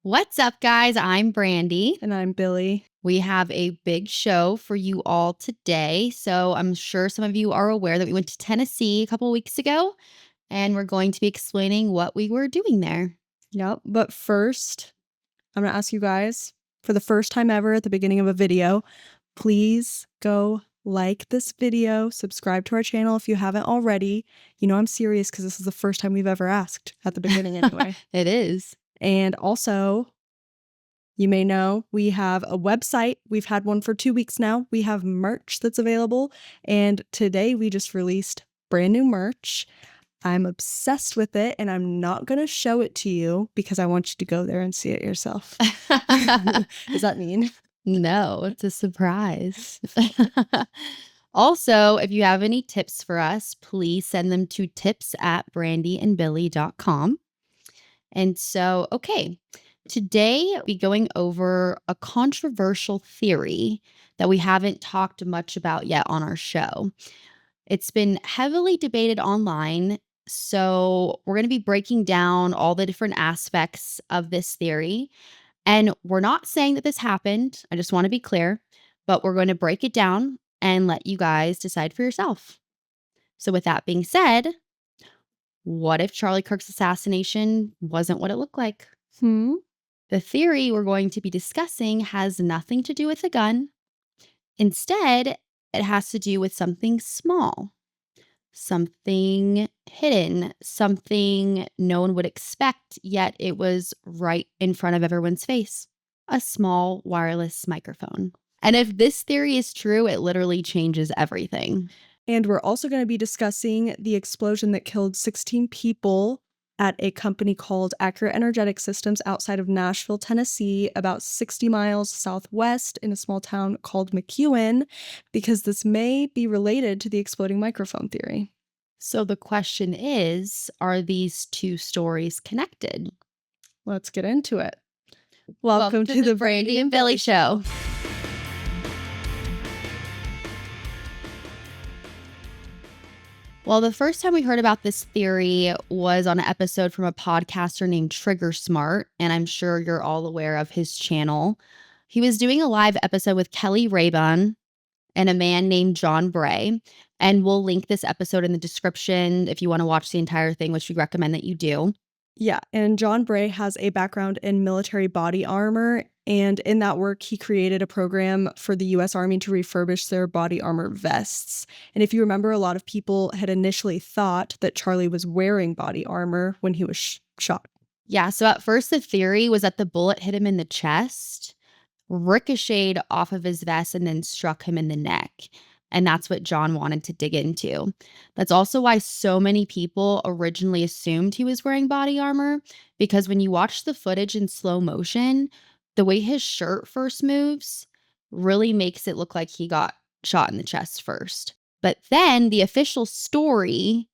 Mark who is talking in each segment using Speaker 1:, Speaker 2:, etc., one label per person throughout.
Speaker 1: What's up, guys? I'm Brandy.
Speaker 2: And I'm Billy.
Speaker 1: We have a big show for you all today. So I'm sure some of you are aware that we went to Tennessee a couple weeks ago, and we're going to be explaining what we were doing there.
Speaker 2: Yep. But first, I'm going to ask you guys, for the first time ever at the beginning of a video, please go like this video, subscribe to our channel if you haven't already. You know I'm serious because this is the first time we've ever asked at the beginning anyway.
Speaker 1: It is.
Speaker 2: And also, you may know we have a website. We've had one for 2 weeks now. We have merch that's available. And today we just released brand new merch. I'm obsessed with it, and I'm not going to show it to you because I want you to go there and see it yourself. Does that mean?
Speaker 1: No, it's a surprise. Also, if you have any tips for us, please send them to tips@brandyandbilly.com. And so, okay, today we'll be going over a controversial theory that we haven't talked much about yet on our show. It's been heavily debated online, so we're going to be breaking down all the different aspects of this theory. And we're not saying that this happened. I just want to be clear, but we're going to break it down and let you guys decide for yourself. So with that being said, what if Charlie Kirk's assassination wasn't what it looked like? The theory we're going to be discussing has nothing to do with a gun. Instead, it has to do with something small, something hidden, something no one would expect, yet it was right in front of everyone's face. A small wireless microphone. And if this theory is true, it literally changes everything.
Speaker 2: And we're also going to be discussing the explosion that killed 16 people at a company called Accurate Energetic Systems outside of Nashville, Tennessee, about 60 miles southwest in a small town called McEwen, because this may be related to the exploding microphone theory.
Speaker 1: So the question is, are these two stories connected?
Speaker 2: Let's get into it.
Speaker 1: Welcome to the Brandy and Billy Show. Well, the first time we heard about this theory was on an episode from a podcaster named Trigger Smart, and I'm sure you're all aware of his channel. He was doing a live episode with Kelly Rayburn and a man named John Bray, and we'll link this episode in the description if you want to watch the entire thing, which we recommend that you do.
Speaker 2: Yeah, and John Bray has a background in military body armor, and in that work, he created a program for the U.S. Army to refurbish their body armor vests. And if you remember, a lot of people had initially thought that Charlie was wearing body armor when he was shot.
Speaker 1: Yeah, so at first the theory was that the bullet hit him in the chest, ricocheted off of his vest, and then struck him in the neck. And that's what John wanted to dig into. That's also why so many people originally assumed he was wearing body armor, because when you watch the footage in slow motion, the way his shirt first moves really makes it look like he got shot in the chest first. But then the official story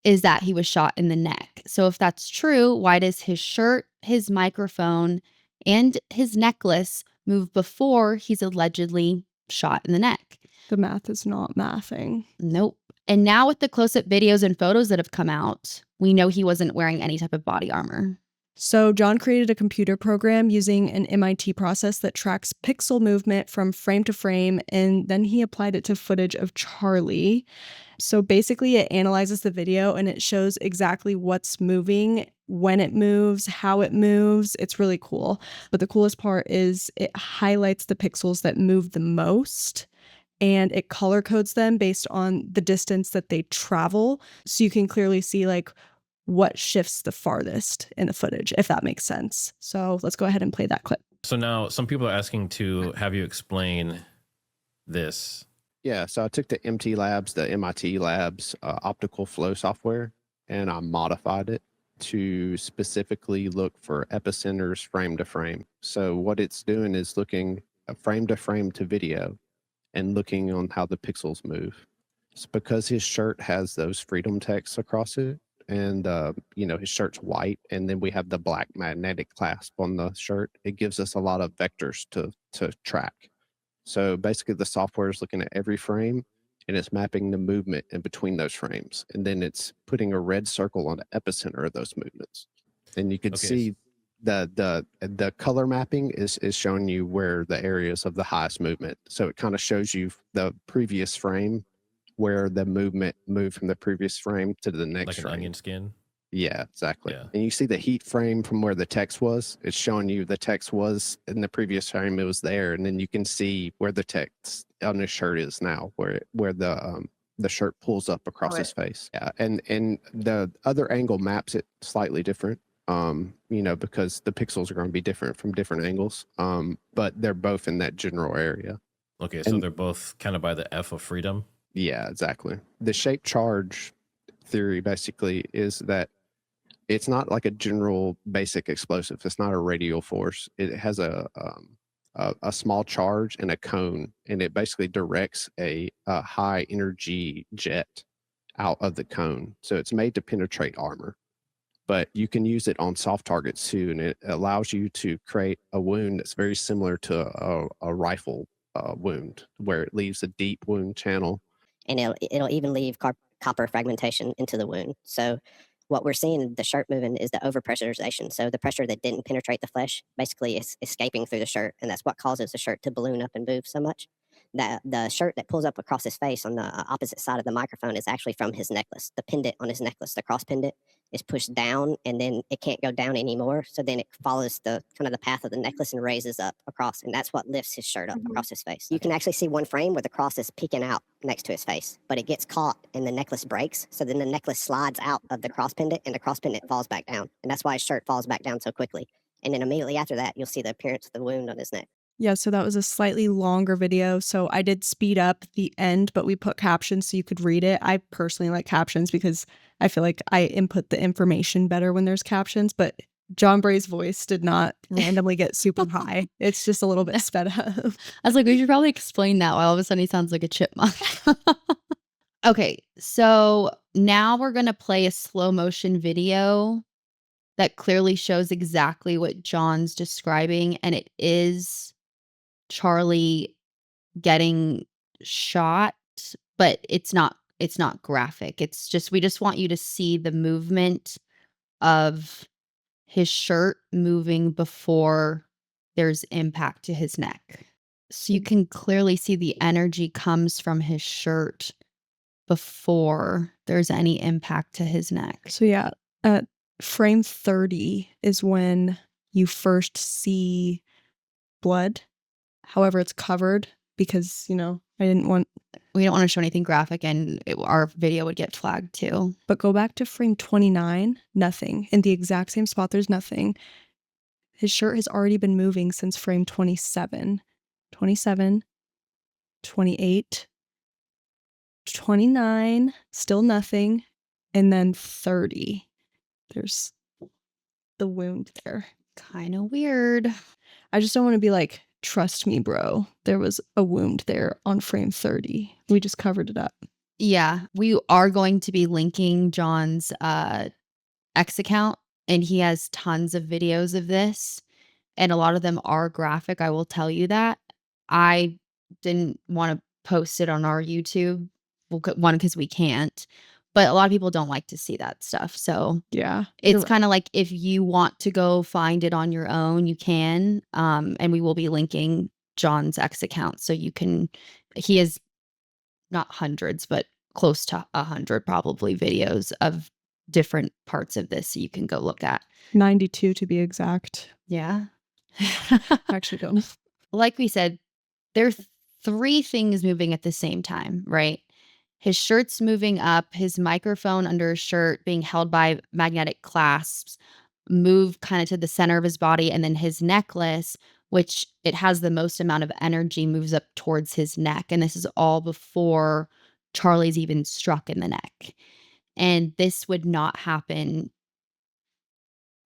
Speaker 1: is that he was shot in the neck. So if that's true, why does his shirt, his microphone, and his necklace move before he's allegedly shot in the neck?
Speaker 2: The math is not mathing.
Speaker 1: Nope. And now with the close-up videos and photos that have come out, we know he wasn't wearing any type of body armor.
Speaker 2: So John created a computer program using an MIT process that tracks pixel movement from frame to frame, and then he applied it to footage of Charlie. So basically it analyzes the video and it shows exactly what's moving, when it moves, how it moves. It's really cool. But the coolest part is it highlights the pixels that move the most, and it color codes them based on the distance that they travel. So you can clearly see like what shifts the farthest in the footage, if that makes sense. So let's go ahead and play that clip.
Speaker 3: So now some people are asking to have you explain this.
Speaker 4: Yeah, so I took the MIT Labs optical flow software, and I modified it to specifically look for epicenters frame to frame. So what it's doing is looking frame to frame to video and looking on how the pixels move. It's because his shirt has those freedom texts across it, and his shirt's white, and then we have the black magnetic clasp on the shirt. It gives us a lot of vectors to track. So basically the software is looking at every frame and it's mapping the movement in between those frames, and then it's putting a red circle on the epicenter of those movements. And you can see The color mapping is showing you where the areas of the highest movement. So it kind of shows you the previous frame where the movement moved from the previous frame to the next
Speaker 3: Like an
Speaker 4: frame.
Speaker 3: onion skin.
Speaker 4: Yeah, exactly.
Speaker 3: Yeah.
Speaker 4: And you see the heat frame from where the text was. It's showing you the text was in the previous frame. It was there, and then you can see where the text on his shirt is now, where the shirt pulls up across his face. Yeah, and the other angle maps it slightly different. Because the pixels are going to be different from different angles. But they're both in that general area.
Speaker 3: Okay, so
Speaker 4: And
Speaker 3: they're both kind of by the F of freedom.
Speaker 4: yeah, exactly. The shape charge theory basically is that it's not like a general basic explosive. It's not a radial force. It has a small charge and a cone, and it basically directs a high energy jet out of the cone. So it's made to penetrate armor, but you can use it on soft targets too, and it allows you to create a wound that's very similar to a rifle wound, where it leaves a deep wound channel.
Speaker 5: And it'll even leave copper fragmentation into the wound. So what we're seeing, the shirt moving, is the overpressurization. So the pressure that didn't penetrate the flesh basically is escaping through the shirt, and that's what causes the shirt to balloon up and move so much. The shirt that pulls up across his face on the opposite side of the microphone is actually from his necklace. The pendant on his necklace, the cross pendant, is pushed down, and then it can't go down anymore. So then it follows the kind of the path of the necklace and raises up across, and that's what lifts his shirt up across his face. You can actually see one frame where the cross is peeking out next to his face, but it gets caught and the necklace breaks. So then the necklace slides out of the cross pendant, and the cross pendant falls back down, and that's why his shirt falls back down so quickly. And then immediately after that, you'll see the appearance of the wound on his neck.
Speaker 2: Yeah, so that was a slightly longer video. So I did speed up the end, but we put captions so you could read it. I personally like captions because I feel like I input the information better when there's captions, but John Bray's voice did not randomly get super high. It's just a little bit sped up.
Speaker 1: I was like, we should probably explain that. Why all of a sudden he sounds like a chipmunk. Okay, so now we're going to play a slow motion video that clearly shows exactly what John's describing, and it is Charlie getting shot, but it's not graphic. It's just, we just want you to see the movement of his shirt moving before there's impact to his neck. So you can clearly see the energy comes from his shirt before there's any impact to his neck.
Speaker 2: So yeah, at frame 30 is when you first see blood. However, it's covered because, we don't want
Speaker 1: to show anything graphic, and our video would get flagged too.
Speaker 2: But go back to frame 29, nothing. In the exact same spot, there's nothing. His shirt has already been moving since frame 27. 27, 28, 29, still nothing. And then 30, there's the wound there.
Speaker 1: Kind of weird.
Speaker 2: I just don't want to be like, trust me, bro. There was a wound there on frame 30. We just covered it up.
Speaker 1: Yeah, we are going to be linking John's X account, and he has tons of videos of this, and a lot of them are graphic. I will tell you that. I didn't want to post it on our YouTube, one, because we can't, but a lot of people don't like to see that stuff. So
Speaker 2: yeah,
Speaker 1: it's kind of like, if you want to go find it on your own, you can. And we will be linking John's X account, so you can. He has not hundreds, but close to 100 probably videos of different parts of this, so you can go look at.
Speaker 2: 92 to be exact.
Speaker 1: Yeah.
Speaker 2: Actually don't know.
Speaker 1: Like we said, there's 3 things moving at the same time, right? His shirt's moving up, his microphone under his shirt being held by magnetic clasps, move kind of to the center of his body, and then his necklace, which it has the most amount of energy, moves up towards his neck. And this is all before Charlie's even struck in the neck. And this would not happen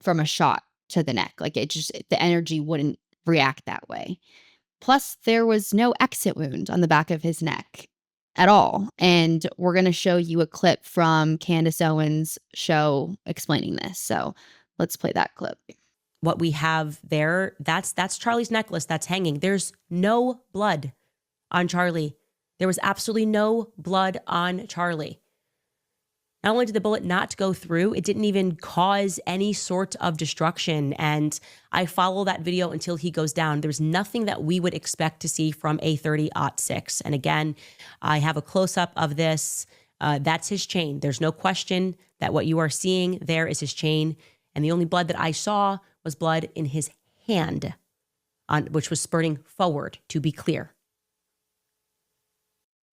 Speaker 1: from a shot to the neck. Like, the energy wouldn't react that way. Plus, there was no exit wound on the back of his neck at all. And we're going to show you a clip from Candace Owens' show explaining this. So let's play that clip.
Speaker 6: What we have there, that's Charlie's necklace that's hanging. There's no blood on Charlie. There was absolutely no blood on Charlie. Not only did the bullet not go through, it didn't even cause any sort of destruction. And I follow that video until he goes down. There's nothing that we would expect to see from a 30-06. And again, I have a close-up of this. That's his chain. There's no question that what you are seeing there is his chain. And the only blood that I saw was blood in his hand, which was spurting forward, to be clear.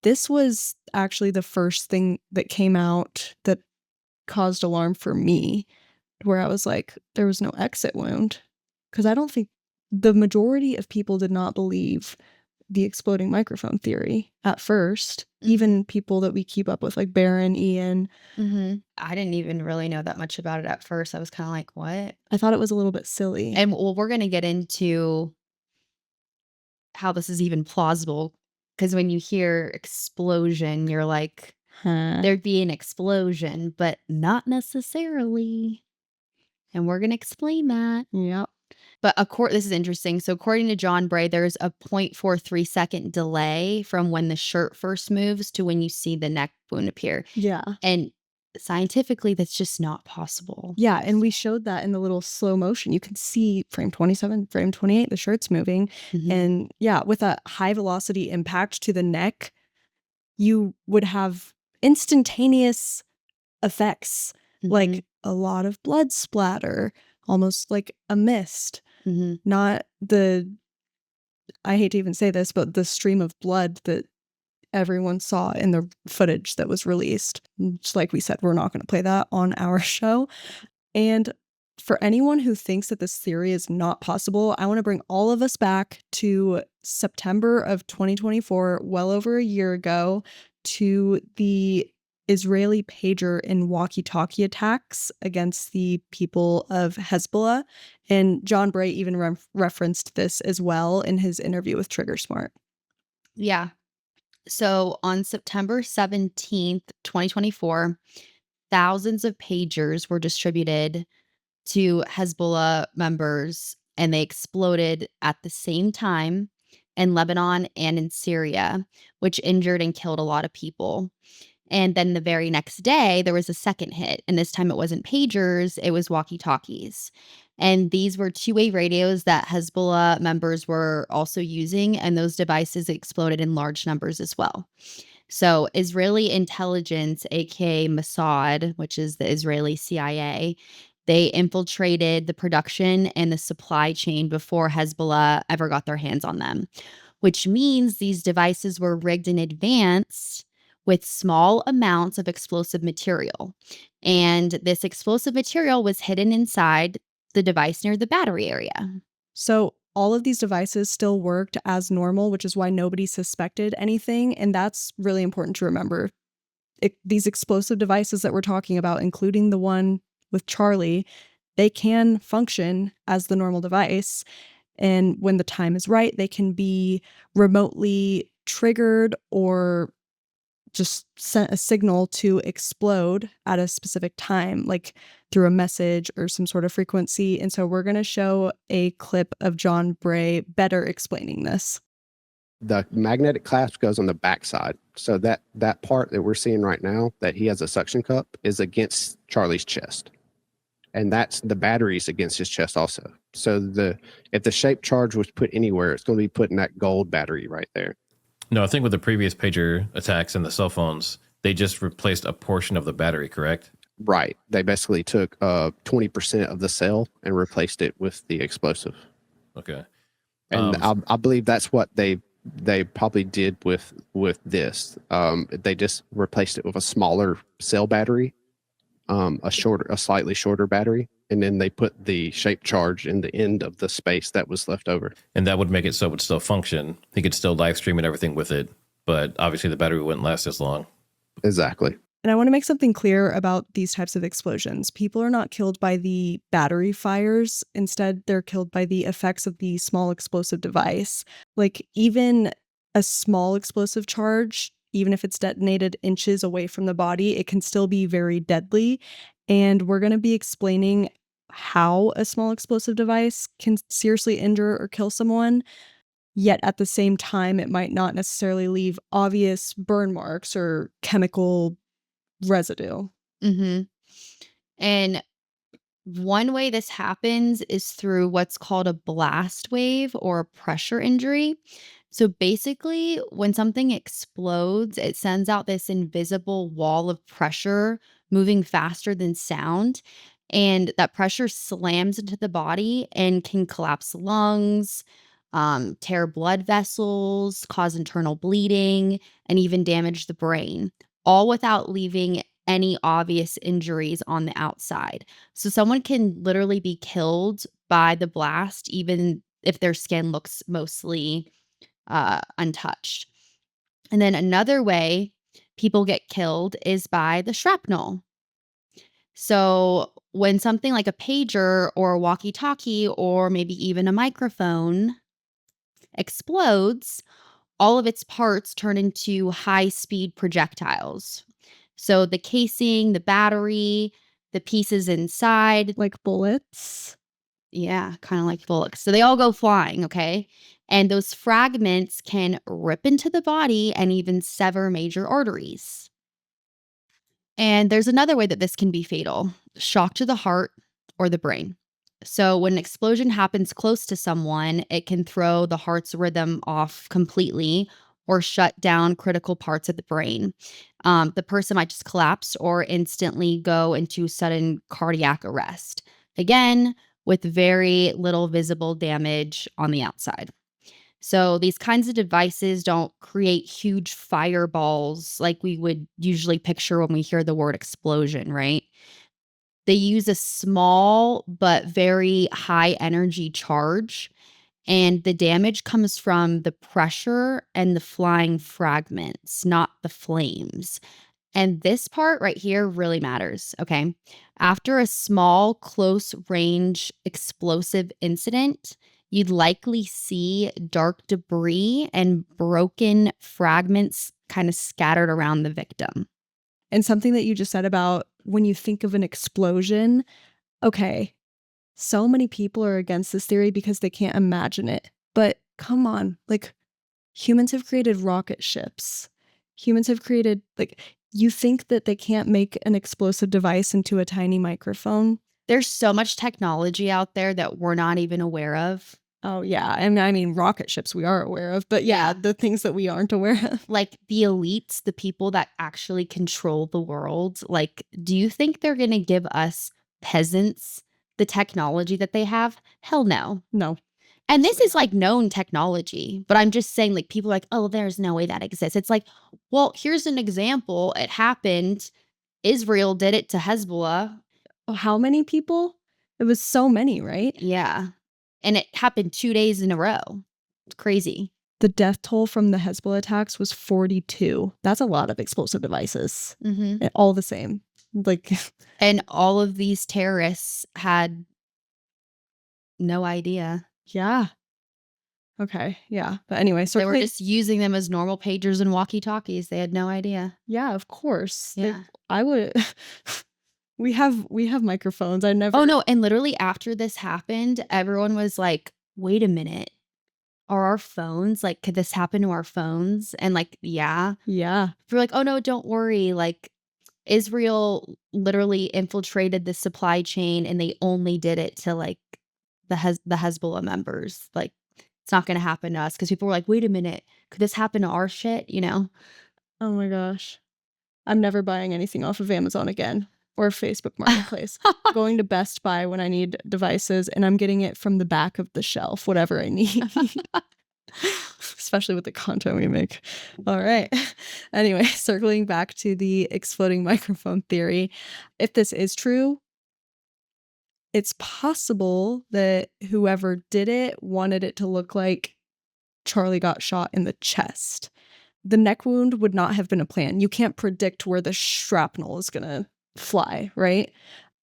Speaker 2: This was actually the first thing that came out that caused alarm for me, where I was like, there was no exit wound. Because I don't think the majority of people did not believe the exploding microphone theory at first. Even people that we keep up with, like Baron, Ian.
Speaker 1: I didn't even really know that much about it at first. I was kind of like, what?
Speaker 2: I thought it was a little bit silly.
Speaker 1: And well, we're going to get into how this is even plausible. Because when you hear explosion, you're like, there'd be an explosion, but not necessarily. And we're going to explain that.
Speaker 2: Yep.
Speaker 1: But this is interesting. So according to John Bray, there's a 0.43 second delay from when the shirt first moves to when you see the neck wound appear.
Speaker 2: Yeah.
Speaker 1: And scientifically, that's just not possible.
Speaker 2: Yeah, and we showed that in the little slow motion. You can see frame 27, frame 28, the shirt's moving. And yeah, with a high velocity impact to the neck, you would have instantaneous effects, like a lot of blood splatter, almost like a mist. Not the, I hate to even say this, but the stream of blood that everyone saw in the footage that was released. Just like we said, we're not going to play that on our show. And for anyone who thinks that this theory is not possible, I want to bring all of us back to September of 2024, well over a year ago, to the Israeli pager and walkie-talkie attacks against the people of Hezbollah. And John Bray even referenced this as well in his interview with Trigger Smart.
Speaker 1: Yeah. So on September 17th, 2024, thousands of pagers were distributed to Hezbollah members, and they exploded at the same time in Lebanon and in Syria, which injured and killed a lot of people. And then the very next day, there was a second hit. And this time it wasn't pagers, it was walkie-talkies. And these were two-way radios that Hezbollah members were also using. And those devices exploded in large numbers as well. So Israeli intelligence, aka Mossad, which is the Israeli CIA, they infiltrated the production and the supply chain before Hezbollah ever got their hands on them, which means these devices were rigged in advance with small amounts of explosive material. And this explosive material was hidden inside the device near the battery area.
Speaker 2: So all of these devices still worked as normal, which is why nobody suspected anything. And that's really important to remember. These explosive devices that we're talking about, including the one with Charlie, they can function as the normal device. And when the time is right, they can be remotely triggered or just sent a signal to explode at a specific time, like through a message or some sort of frequency. And so we're going to show a clip of John Bray better explaining this.
Speaker 4: The magnetic clasp goes on the backside. So that part that we're seeing right now, that he has a suction cup, is against Charlie's chest. And that's the batteries against his chest also. So if the shape charge was put anywhere, it's going to be put in that gold battery right there.
Speaker 3: No, I think with the previous pager attacks and the cell phones, they just replaced a portion of the battery, correct?
Speaker 4: Right. They basically took 20% of the cell and replaced it with the explosive.
Speaker 3: Okay.
Speaker 4: And I believe that's what they probably did with this. They just replaced it with a smaller cell battery, a slightly shorter battery, and then they put the shape charge in the end of the space that was left over.
Speaker 3: And that would make it so it would still function. He could still live stream and everything with it, but obviously the battery wouldn't last as long.
Speaker 4: Exactly.
Speaker 2: And I want to make something clear about these types of explosions. People are not killed by the battery fires. Instead, they're killed by the effects of the small explosive device. Like even a small explosive charge, even if it's detonated inches away from the body, it can still be very deadly. And we're going to be explaining how a small explosive device can seriously injure or kill someone. Yet at the same time, it might not necessarily leave obvious burn marks or chemical residue.
Speaker 1: Mm-hmm. And one way this happens is through what's called a blast wave or a pressure injury. So basically, when something explodes, it sends out this invisible wall of pressure moving faster than sound. And that pressure slams into the body and can collapse lungs, tear blood vessels, cause internal bleeding, and even damage the brain, all without leaving any obvious injuries on the outside. So someone can literally be killed by the blast, even if their skin looks mostly untouched. And then another way people get killed is by the shrapnel. So when something like a pager or a walkie talkie or maybe even a microphone explodes, all of its parts turn into high speed projectiles. So the casing, the battery, the pieces inside,
Speaker 2: Like bullets.
Speaker 1: yeah, kind of like bullets. So they all go flying, okay? And those fragments can rip into the body and even sever major arteries. And there's another way that this can be fatal: shock to the heart or the brain. So, when an explosion happens close to someone, it can throw the heart's rhythm off completely or shut down critical parts of the brain. The person might just collapse or instantly go into sudden cardiac arrest. Again, with very little visible damage on the outside. So these kinds of devices don't create huge fireballs like we would usually picture when we hear the word explosion, right? They use a small but very high energy charge, and the damage comes from the pressure and the flying fragments, not the flames. And this part right here really matters, okay? After a small, close range explosive incident, you'd likely see dark debris and broken fragments kind of scattered around the victim.
Speaker 2: And something that you just said about when you think of an explosion, okay, so many people are against this theory because they can't imagine it. But come on, like humans have created rocket ships. Humans have created, like, you think that they can't make an explosive device into a tiny microphone?
Speaker 1: There's so much technology out there that we're not even aware of.
Speaker 2: Oh, yeah. And I mean, rocket ships we are aware of, but yeah,
Speaker 1: Yeah.
Speaker 2: the things that we aren't aware of.
Speaker 1: Like the elites, the people that actually control the world, like, do you think they're going to give us peasants the technology that they have? Hell no.
Speaker 2: No.
Speaker 1: And this is like known technology, but I'm just saying, like, people are like, oh, there's no way that exists. It's like, well, here's an example. It happened. Israel did it to Hezbollah.
Speaker 2: Oh, how many people? It was so many, right?
Speaker 1: Yeah. And it happened 2 days in a row. It's crazy.
Speaker 2: The death toll from the Hezbollah attacks was 42. That's a lot of explosive devices.
Speaker 1: Mm-hmm.
Speaker 2: And all the same. Like,
Speaker 1: And all of these terrorists had no idea.
Speaker 2: yeah. Okay. Yeah. But anyway,
Speaker 1: They were
Speaker 2: circling.
Speaker 1: just using them as normal pagers and walkie-talkies. They had no idea.
Speaker 2: Yeah, of course.
Speaker 1: Yeah.
Speaker 2: I would. we have microphones. I never.
Speaker 1: Oh, no. And literally after this happened, everyone was like, wait a minute. Are our phones, like, could this happen to our phones? And like, yeah.
Speaker 2: Yeah.
Speaker 1: We're like, oh, no, don't worry. Like, Israel literally infiltrated the supply chain and they only did it to like the Hezbollah members. Like, it's not going to happen to us, because people were like, wait a minute, could this happen to our shit? You know?
Speaker 2: Oh my gosh. I'm never buying anything off of Amazon again or Facebook Marketplace. Going to Best Buy when I need devices, and I'm getting it from the back of the shelf, whatever I need. Especially with the content we make. All right. Anyway, circling back to the exploding microphone theory. If this is true, it's possible that whoever did it wanted it to look like Charlie got shot in the chest. The neck wound would not have been a plan. You can't predict where the shrapnel is going to fly, right?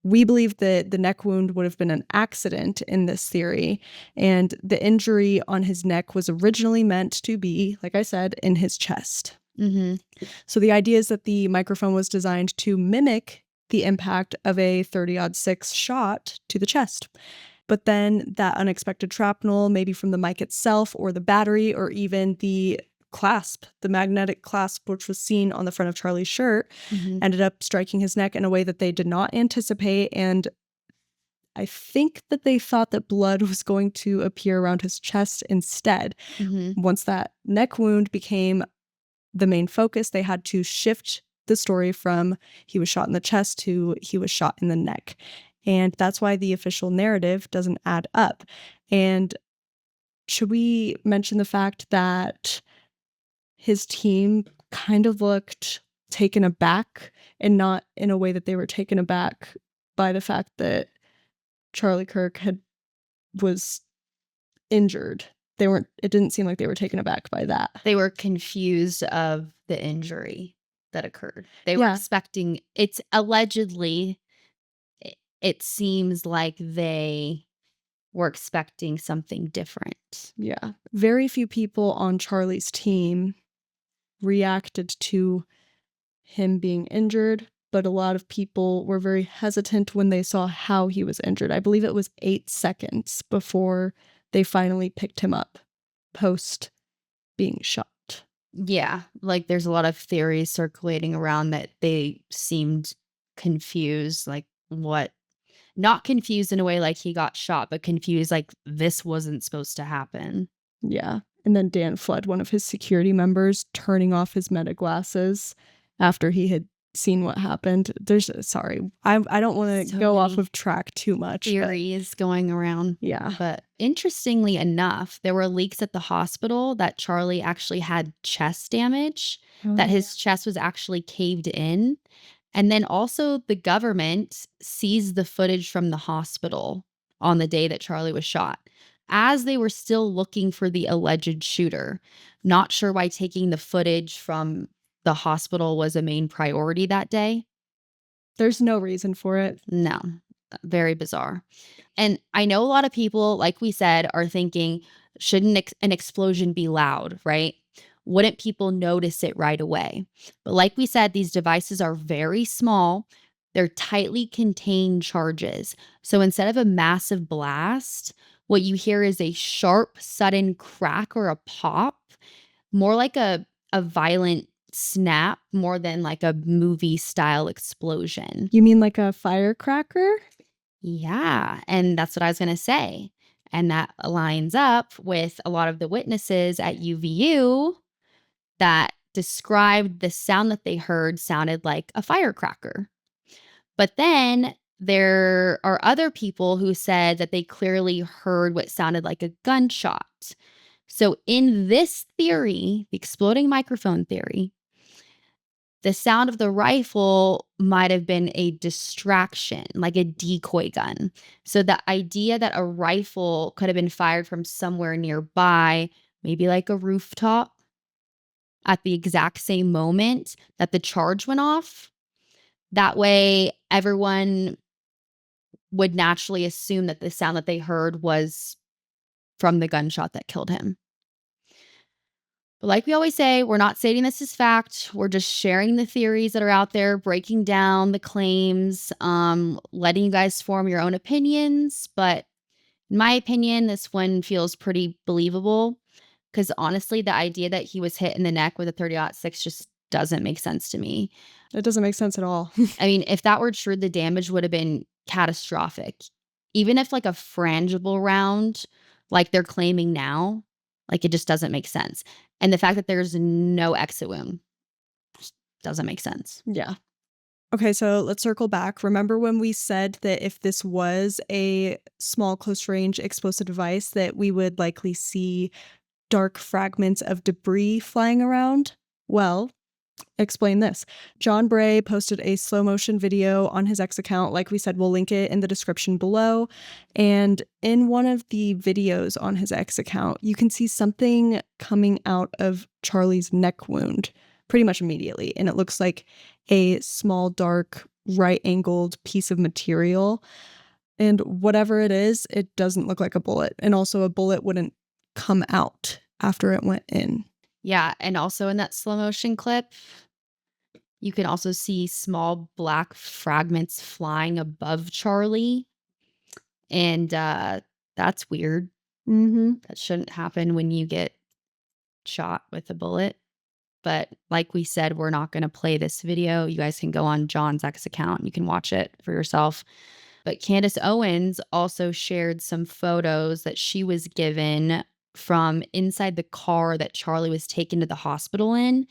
Speaker 2: We believe that the neck wound would have been an accident in this theory, and the injury on his neck was originally meant to be, like I said, in his chest.
Speaker 1: Mm-hmm.
Speaker 2: So the idea is that the microphone was designed to mimic the impact of a 30-06 shot to the chest. But then that unexpected shrapnel, maybe from the mic itself or the battery or even the clasp, the magnetic clasp, which was seen on the front of Charlie's shirt,
Speaker 1: Mhm.
Speaker 2: ended up striking his neck in a way that they did not anticipate. And I think that they thought that blood was going to appear around his chest instead.
Speaker 1: Mhm.
Speaker 2: Once that neck wound became the main focus, they had to shift the story from he was shot in the chest to he was shot in the neck. And that's why the official narrative doesn't add up. And should we mention the fact that his team kind of looked taken aback, and not in a way that they were taken aback by the fact that Charlie Kirk was injured. It didn't seem like they were taken aback by that.
Speaker 1: They were confused of the injury that occurred. They were
Speaker 2: Yeah.
Speaker 1: expecting it's allegedly it seems like they were expecting something different.
Speaker 2: Yeah. Very few people on Charlie's team reacted to him being injured, but a lot of people were very hesitant when they saw how he was injured. I believe it was 8 seconds before they finally picked him up post being shot.
Speaker 1: Yeah, like there's a lot of theories circulating around that they seemed confused, like what not confused in a way like he got shot, but confused like this wasn't supposed to happen.
Speaker 2: Yeah. And then Dan Flood, one of his security members, turning off his meta glasses after he had seen what happened. I don't want to
Speaker 1: So
Speaker 2: go off
Speaker 1: many
Speaker 2: of track too much. But
Speaker 1: theories going around.
Speaker 2: yeah.
Speaker 1: But interestingly enough, there were leaks at the hospital that Charlie actually had chest damage, that his chest was actually caved in. And then also the government seized the footage from the hospital on the day that Charlie was shot, as they were still looking for the alleged shooter. Not sure why taking the footage from the hospital was a main priority that day.
Speaker 2: There's no reason for it.
Speaker 1: No, very bizarre. And I know a lot of people, like we said, are thinking, shouldn't an explosion be loud, right? Wouldn't people notice it right away? But like we said, these devices are very small. They're tightly contained charges. So instead of a massive blast, what you hear is a sharp, sudden crack or a pop, more like a violent snap more than like a movie style explosion.
Speaker 2: You mean like a firecracker?
Speaker 1: Yeah, and that's what I was going to say. And that lines up with a lot of the witnesses at UVU that described the sound that they heard sounded like a firecracker. But then there are other people who said that they clearly heard what sounded like a gunshot. So in this theory, the exploding microphone theory, the sound of the rifle might have been a distraction, like a decoy gun. So the idea that a rifle could have been fired from somewhere nearby, maybe like a rooftop, at the exact same moment that the charge went off, that way everyone would naturally assume that the sound that they heard was from the gunshot that killed him. But like we always say, we're not stating this as fact. We're just sharing the theories that are out there, breaking down the claims, letting you guys form your own opinions. But in my opinion, this one feels pretty believable because honestly, the idea that he was hit in the neck with a 30-06 just doesn't make sense to me.
Speaker 2: It doesn't make sense at all.
Speaker 1: I mean, if that were true, the damage would have been catastrophic. Even if like a frangible round, like they're claiming now, like it just doesn't make sense. And the fact that there's no exit wound just doesn't make sense.
Speaker 2: Yeah. Okay, so let's circle back. Remember when we said that if this was a small close range explosive device that we would likely see dark fragments of debris flying around? Well, explain this. John Bray posted a slow motion video on his X account. Like we said, we'll link it in the description below. And in one of the videos on his X account, you can see something coming out of Charlie's neck wound pretty much immediately. And it looks like a small, dark, right-angled piece of material. And whatever it is, it doesn't look like a bullet. And also a bullet wouldn't come out after it went in.
Speaker 1: Yeah. And also in that slow motion clip, you can also see small black fragments flying above Charlie. And that's weird.
Speaker 2: Mm-hmm.
Speaker 1: That shouldn't happen when you get shot with a bullet. But like we said, we're not going to play this video. You guys can go on John's X account. You can watch it for yourself. But Candace Owens also shared some photos that she was given from inside the car that Charlie was taken to the hospital in.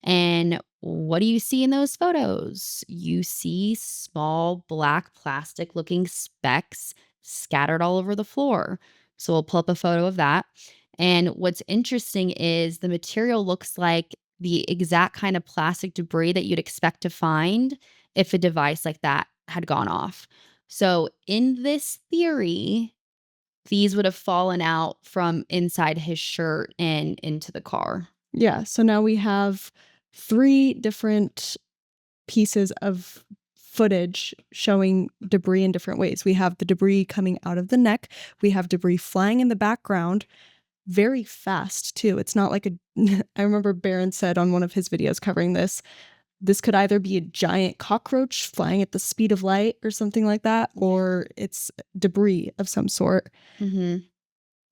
Speaker 1: And what do you see in those photos? You see small black plastic looking specks scattered all over the floor. So we'll pull up a photo of that. And what's interesting is the material looks like the exact kind of plastic debris that you'd expect to find if a device like that had gone off. So in this theory, these would have fallen out from inside his shirt and into the car.
Speaker 2: Yeah, so now we have 3 different pieces of footage showing debris in different ways. We have the debris coming out of the neck. We have debris flying in the background very fast too. It's not like a I remember Barron said on one of his videos covering this could either be a giant cockroach flying at the speed of light or something like that, or it's debris of some sort.
Speaker 1: Mhm.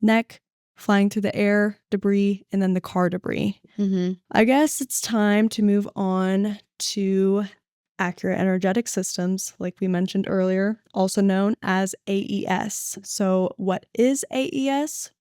Speaker 2: Neck flying through the air, debris, and then the car debris.
Speaker 1: Mhm.
Speaker 2: I guess it's time to move on to accurate energetic systems, like we mentioned earlier, also known as AES. So, what is AES?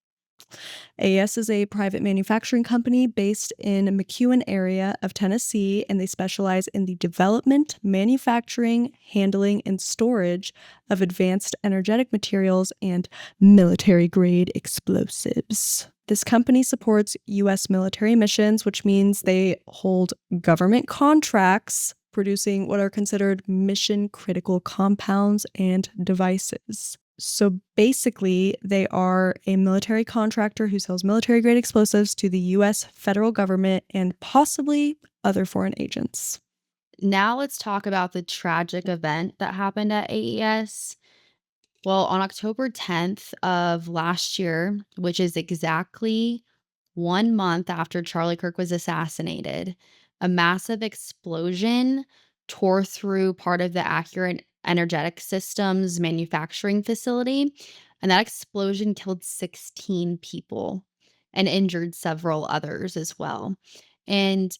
Speaker 2: AES is a private manufacturing company based in McEwen area of Tennessee, and they specialize in the development, manufacturing, handling, and storage of advanced energetic materials and military-grade explosives. This company supports U.S. military missions, which means they hold government contracts producing what are considered mission-critical compounds and devices. So basically, they are a military contractor who sells military-grade explosives to the U.S. federal government and possibly other foreign agents.
Speaker 1: Now let's talk about the tragic event that happened at AES. Well, on October 10th of last year, which is exactly 1 month after Charlie Kirk was assassinated, a massive explosion tore through part of the Accurate Energetic Systems manufacturing facility, and that explosion killed 16 people and injured several others as well. And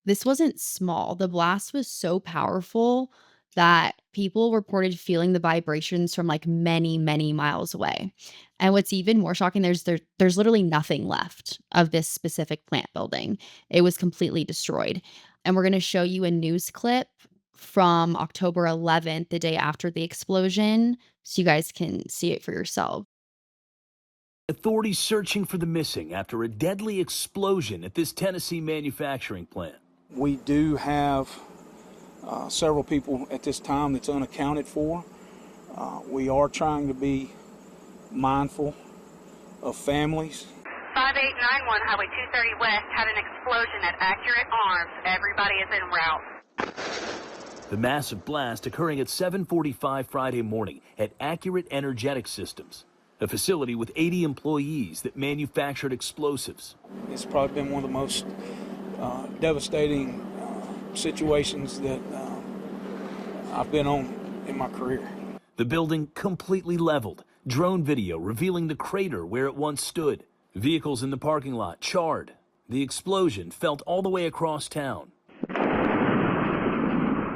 Speaker 1: this wasn't small. The blast was so powerful that people reported feeling the vibrations from like many, many miles away. And what's even more shocking, there's literally nothing left of this specific plant building. It was completely destroyed. And we're going to show you a news clip from October 11th, the day after the explosion, so you guys can see it for yourself.
Speaker 7: Authorities searching for the missing after a deadly explosion at this Tennessee manufacturing plant.
Speaker 8: We do have several people at this time that's unaccounted for. We are trying to be mindful of families.
Speaker 9: 5891 Highway 230 West had an explosion at Accurate Arms. Everybody is en route.
Speaker 7: The massive blast occurring at 7:45 Friday morning at Accurate Energetic Systems, a facility with 80 employees that manufactured explosives.
Speaker 8: It's probably been one of the most devastating situations that I've been on in my career.
Speaker 7: The building completely leveled. Drone video revealing the crater where it once stood. Vehicles in the parking lot charred. The explosion felt all the way across town.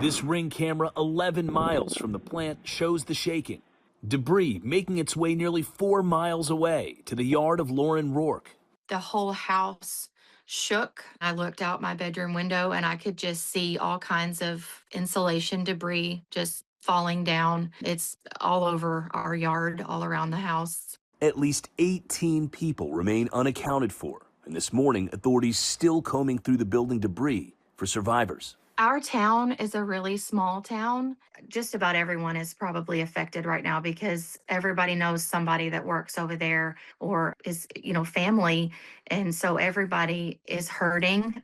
Speaker 7: This ring camera 11 miles from the plant shows the shaking. Debris making its way nearly 4 miles away to the yard of Lauren Rourke.
Speaker 10: The whole house shook. I looked out my bedroom window and I could just see all kinds of insulation debris just falling down. It's all over our yard, all around the house.
Speaker 7: At least 18 people remain unaccounted for, and this morning authorities still combing through the building debris for survivors.
Speaker 10: Our town is a really small town. Just about everyone is probably affected right now because everybody knows somebody that works over there or is, family. And so everybody is hurting.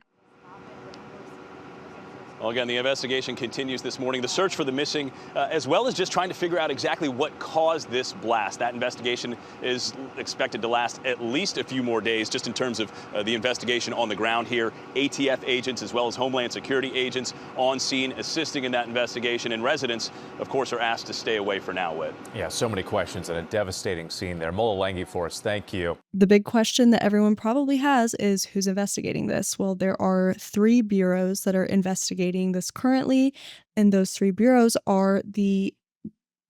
Speaker 11: Well, again, the investigation continues this morning. The search for the missing, as well as just trying to figure out exactly what caused this blast. That investigation is expected to last at least a few more days, just in terms of the investigation on the ground here. ATF agents, as well as Homeland Security agents on scene assisting in that investigation. And residents, of course, are asked to stay away for now, Whit.
Speaker 12: Yeah, so many questions and a devastating scene there. Mola Langi for us. Thank you.
Speaker 2: The big question that everyone probably has is who's investigating this? Well, there are 3 bureaus that are investigating this currently, and those 3 bureaus are the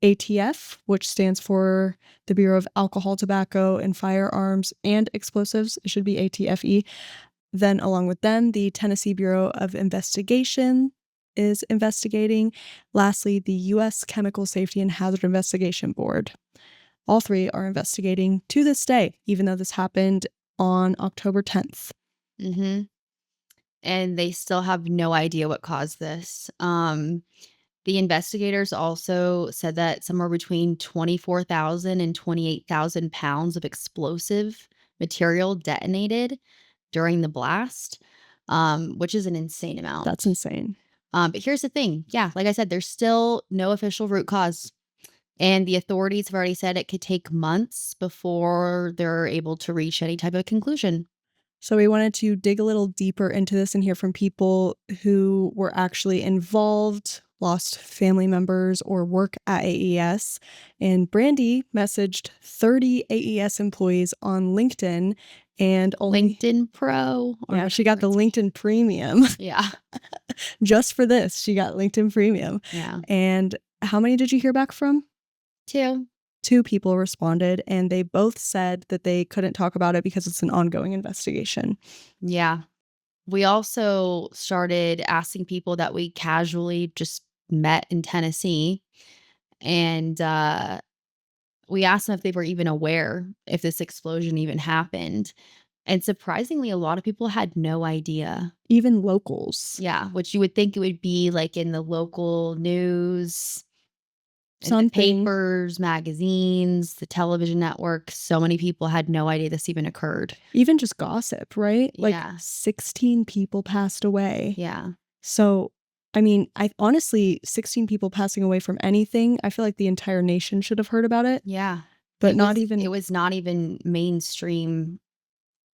Speaker 2: ATF, which stands for the Bureau of Alcohol, Tobacco, and Firearms and Explosives. It should be ATFE. Then along with them, the Tennessee Bureau of Investigation is investigating. Lastly, the U.S. Chemical Safety and Hazard Investigation Board. All 3 are investigating to this day, even though this happened on October 10th.
Speaker 1: Mm-hmm. And they still have no idea what caused this. The investigators also said that somewhere between 24,000 and 28,000 pounds of explosive material detonated during the blast, which is an insane amount.
Speaker 2: That's insane.
Speaker 1: But here's the thing. Yeah, like I said, there's still no official root cause. And the authorities have already said it could take months before they're able to reach any type of conclusion.
Speaker 2: So we wanted to dig a little deeper into this and hear from people who were actually involved, lost family members, or work at AES. And Brandy messaged 30 AES employees on LinkedIn and only
Speaker 1: LinkedIn Pro.
Speaker 2: Yeah, she got the LinkedIn Premium.
Speaker 1: Yeah.
Speaker 2: Just for this, she got LinkedIn Premium.
Speaker 1: Yeah.
Speaker 2: And how many did you hear back from?
Speaker 1: 2.
Speaker 2: 2 people responded, and they both said that they couldn't talk about it because it's an ongoing investigation.
Speaker 1: Yeah. We also started asking people that we casually just met in Tennessee, and we asked them if they were even aware if this explosion even happened. And surprisingly, a lot of people had no idea.
Speaker 2: Even locals.
Speaker 1: Yeah, which you would think it would be like in the local news, in the
Speaker 2: Something.
Speaker 1: papers, magazines, the television network. So many people had no idea this even occurred.
Speaker 2: Even just gossip, right? Like
Speaker 1: Yeah.
Speaker 2: 16 people passed away.
Speaker 1: Yeah.
Speaker 2: So, I mean, I honestly, 16 people passing away from anything, I feel like the entire nation should have heard about it.
Speaker 1: Yeah.
Speaker 2: But
Speaker 1: It
Speaker 2: not
Speaker 1: was-
Speaker 2: even,
Speaker 1: It was not even mainstream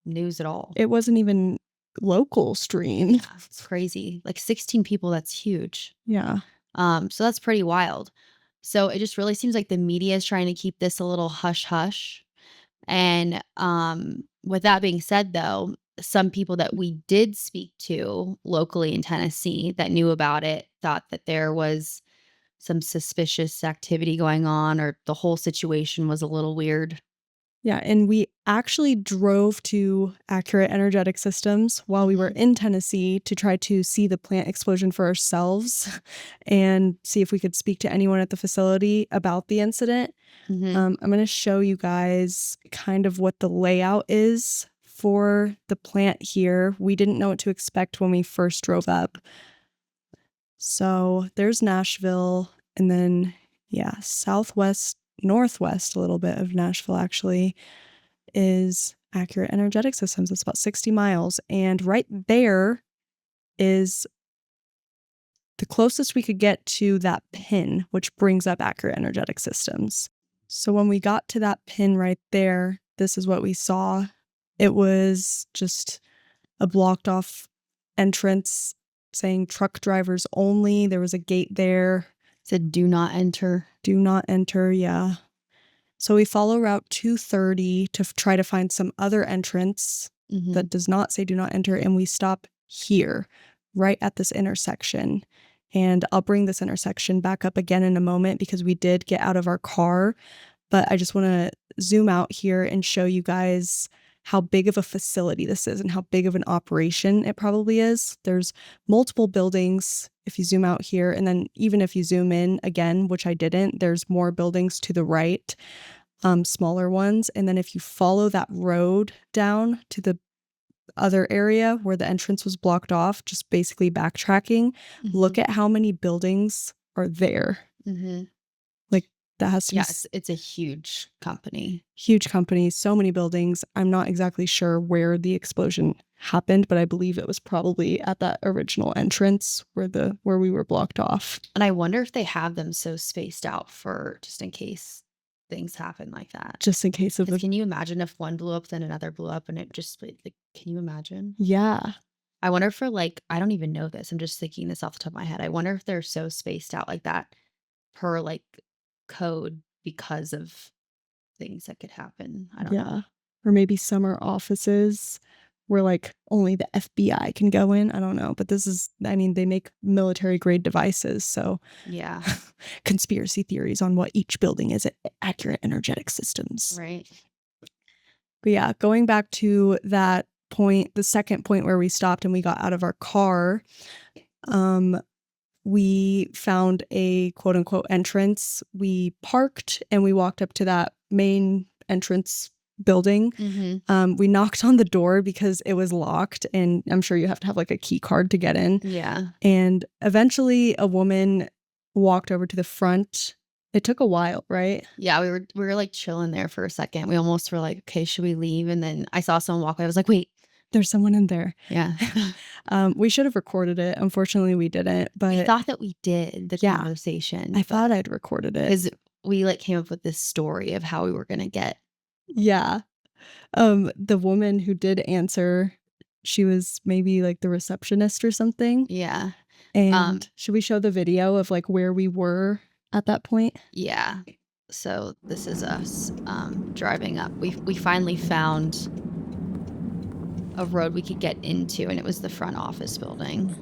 Speaker 1: news at all.
Speaker 2: it wasn't even local stream.
Speaker 1: Yeah, it's crazy. Like 16 people, that's huge.
Speaker 2: Yeah.
Speaker 1: So that's pretty wild. So it just really seems like the media is trying to keep this a little hush hush. And with that being said, though, some people that we did speak to locally in Tennessee that knew about it thought that there was some suspicious activity going on, or the whole situation was a little weird.
Speaker 2: Yeah, and we actually drove to Accurate Energetic Systems while we were in Tennessee to try to see the plant explosion for ourselves and see if we could speak to anyone at the facility about the incident.
Speaker 1: Mhm.
Speaker 2: I'm going to show you guys kind of what the layout is for the plant here. We didn't know what to expect when we first drove up. So there's Nashville, and then, yeah, northwest a little bit of Nashville actually is Accurate Energetic Systems. It's about 60 miles. And right there is the closest we could get to that pin, which brings up Accurate Energetic Systems. So when we got to that pin right there, this is what we saw. It was just a blocked off entrance saying truck drivers only. There was a gate there.
Speaker 1: Said do not enter.
Speaker 2: Do not enter, yeah. So we follow Route 230 to try to find some other entrance
Speaker 1: Mhm.
Speaker 2: that does not say do not enter, and we stop here, right at this intersection. And I'll bring this intersection back up again in a moment because we did get out of our car, but I just want to zoom out here and show you guys how big of a facility this is and how big of an operation it probably is. There's multiple buildings if you zoom out here, and then even if you zoom in again, which I didn't, there's more buildings to the right, smaller ones. And then if you follow that road down to the other area where the entrance was blocked off, just basically backtracking, look at how many buildings are there.
Speaker 1: Mhm.
Speaker 2: Like That has to be
Speaker 1: Yes, it's a huge company.
Speaker 2: huge company, so many buildings. I'm not exactly sure where the explosion happened, but I believe it was probably at that original entrance where we were blocked off.
Speaker 1: And I wonder if they have them so spaced out for just in case things happen like that.
Speaker 2: Just in case of
Speaker 1: 'Cause
Speaker 2: a
Speaker 1: can you imagine if one blew up, then another blew up, and it just like, can you imagine?
Speaker 2: yeah.
Speaker 1: I wonder if for like, I don't even know this. I'm just thinking this off the top of my head. I wonder if they're so spaced out like that per like code because of things that could happen. I don't know.
Speaker 2: Yeah. Or maybe summer offices where like only the FBI can go in. I don't know. But this is, I mean, they make military grade devices. So
Speaker 1: Yeah.
Speaker 2: conspiracy theories on what each building is accurate energetic systems.
Speaker 1: Right.
Speaker 2: But yeah, going back to that point, the second point where we stopped and we got out of our car, we found a quote unquote entrance. We parked and we walked up to that main entrance building. We knocked on the door because it was locked, and I'm sure you have to have like a key card to get in.
Speaker 1: Yeah.
Speaker 2: And eventually a woman walked over to the front. It took a while, right?
Speaker 1: Yeah, we were like chilling there for a second. We almost were like, okay, should we leave? And then I saw someone walk away. I was like, wait,
Speaker 2: There's someone in there.
Speaker 1: yeah.
Speaker 2: We should have recorded it. Unfortunately, we didn't.
Speaker 1: I
Speaker 2: But
Speaker 1: thought that we did the
Speaker 2: Yeah.
Speaker 1: conversation.
Speaker 2: I thought I'd recorded it.
Speaker 1: because we like came up with this story of how we were gonna get.
Speaker 2: Yeah. The woman who did answer, she was maybe like the receptionist or something.
Speaker 1: Yeah.
Speaker 2: And should we show the video of like where we were at that point?
Speaker 1: Yeah. So this is us driving up. We finally found a road we could get into, and it was the front office building.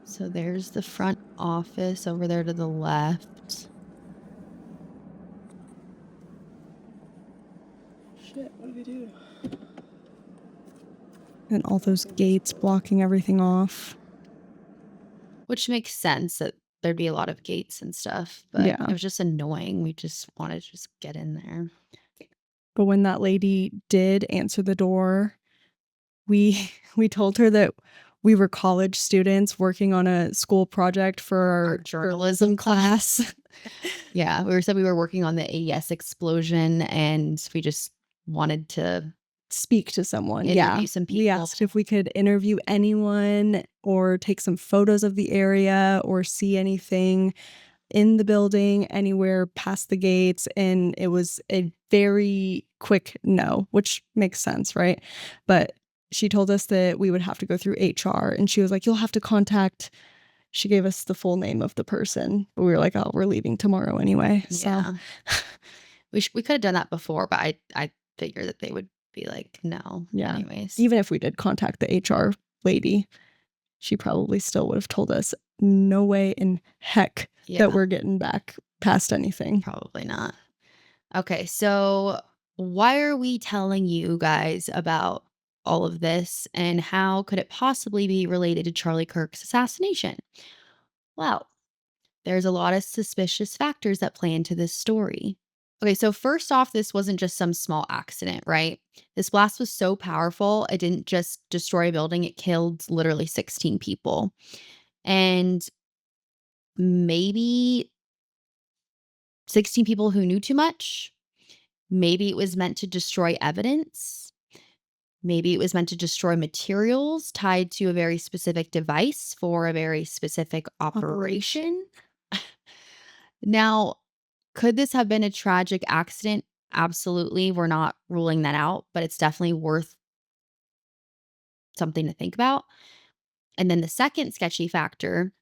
Speaker 1: So there's the front office over there to the left.
Speaker 2: Shit, what do we do? And all those gates blocking everything off.
Speaker 1: Which makes sense that there'd be a lot of gates and stuff, but
Speaker 2: Yeah.
Speaker 1: it was just annoying. We just wanted to just get in there.
Speaker 2: But when that lady did answer the door, we told her that we were college students working on a school project for our journalism class.
Speaker 1: Yeah, said we were working on the AES explosion, and we just wanted to
Speaker 2: Speak to someone.
Speaker 1: interview some
Speaker 2: We
Speaker 1: people.
Speaker 2: asked if we could interview anyone or take some photos of the area or see anything in the building, anywhere past the gates. And it was a very quick no, which makes sense, right? But she told us that we would have to go through HR, and she was like, you'll have to contact. She gave us the full name of the person, but we were like, oh, we're leaving tomorrow anyway. So
Speaker 1: Yeah. We could have done that before, but I figured that they would be like, no.
Speaker 2: Yeah.
Speaker 1: Anyways.
Speaker 2: even if we did contact the HR lady, she probably still would have told us no way in heck
Speaker 1: Yeah.
Speaker 2: that we're getting back past anything.
Speaker 1: Probably not. Okay, so why are we telling you guys about all of this, and how could it possibly be related to Charlie Kirk's assassination? Well, there's a lot of suspicious factors that play into this story. Okay, so first off, this wasn't just some small accident, right? This blast was so powerful, it didn't just destroy a building, it killed literally 16 people. And maybe 16 people who knew too much. Maybe it was meant to destroy evidence. Maybe it was meant to destroy materials tied to a very specific device for a very specific operation. Now, could this have been a tragic accident? Absolutely. We're not ruling that out, but it's definitely worth something to think about. And then the second sketchy factor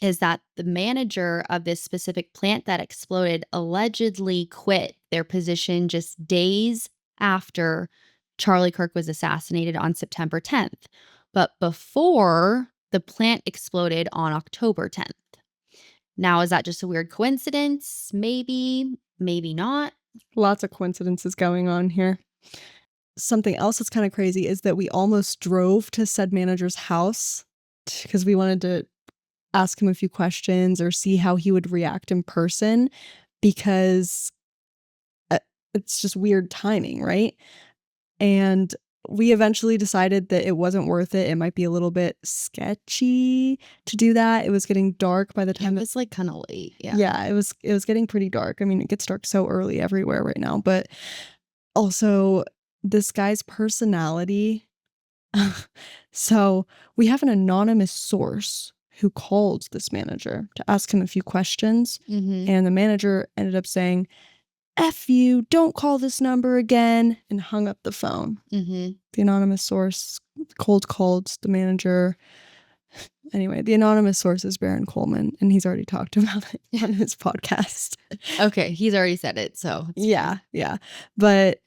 Speaker 1: is that the manager of this specific plant that exploded allegedly quit their position just days after Charlie Kirk was assassinated on September 10th, but before the plant exploded on October 10th. Now, is that just a weird coincidence? Maybe, maybe not.
Speaker 2: Lots of coincidences going on here. Something else that's kind of crazy is that we almost drove to said manager's house because we wanted to ask him a few questions or see how he would react in person, because it's just weird timing, right? And we eventually decided that it wasn't worth it. It might be a little bit sketchy to do that. It was getting dark by the time
Speaker 1: It was like kind of late. Yeah.
Speaker 2: yeah, it was getting pretty dark. I mean, it gets dark so early everywhere right now, but also this guy's personality. So we have an anonymous source who called this manager to ask him a few questions, and the manager ended up saying, "F you, don't call this number again," and hung up the phone. The anonymous source cold called the manager. Anyway, the anonymous source is Baron Coleman, and he's already talked about it on his podcast.
Speaker 1: Okay, he's already said it, so it's
Speaker 2: Yeah, yeah. But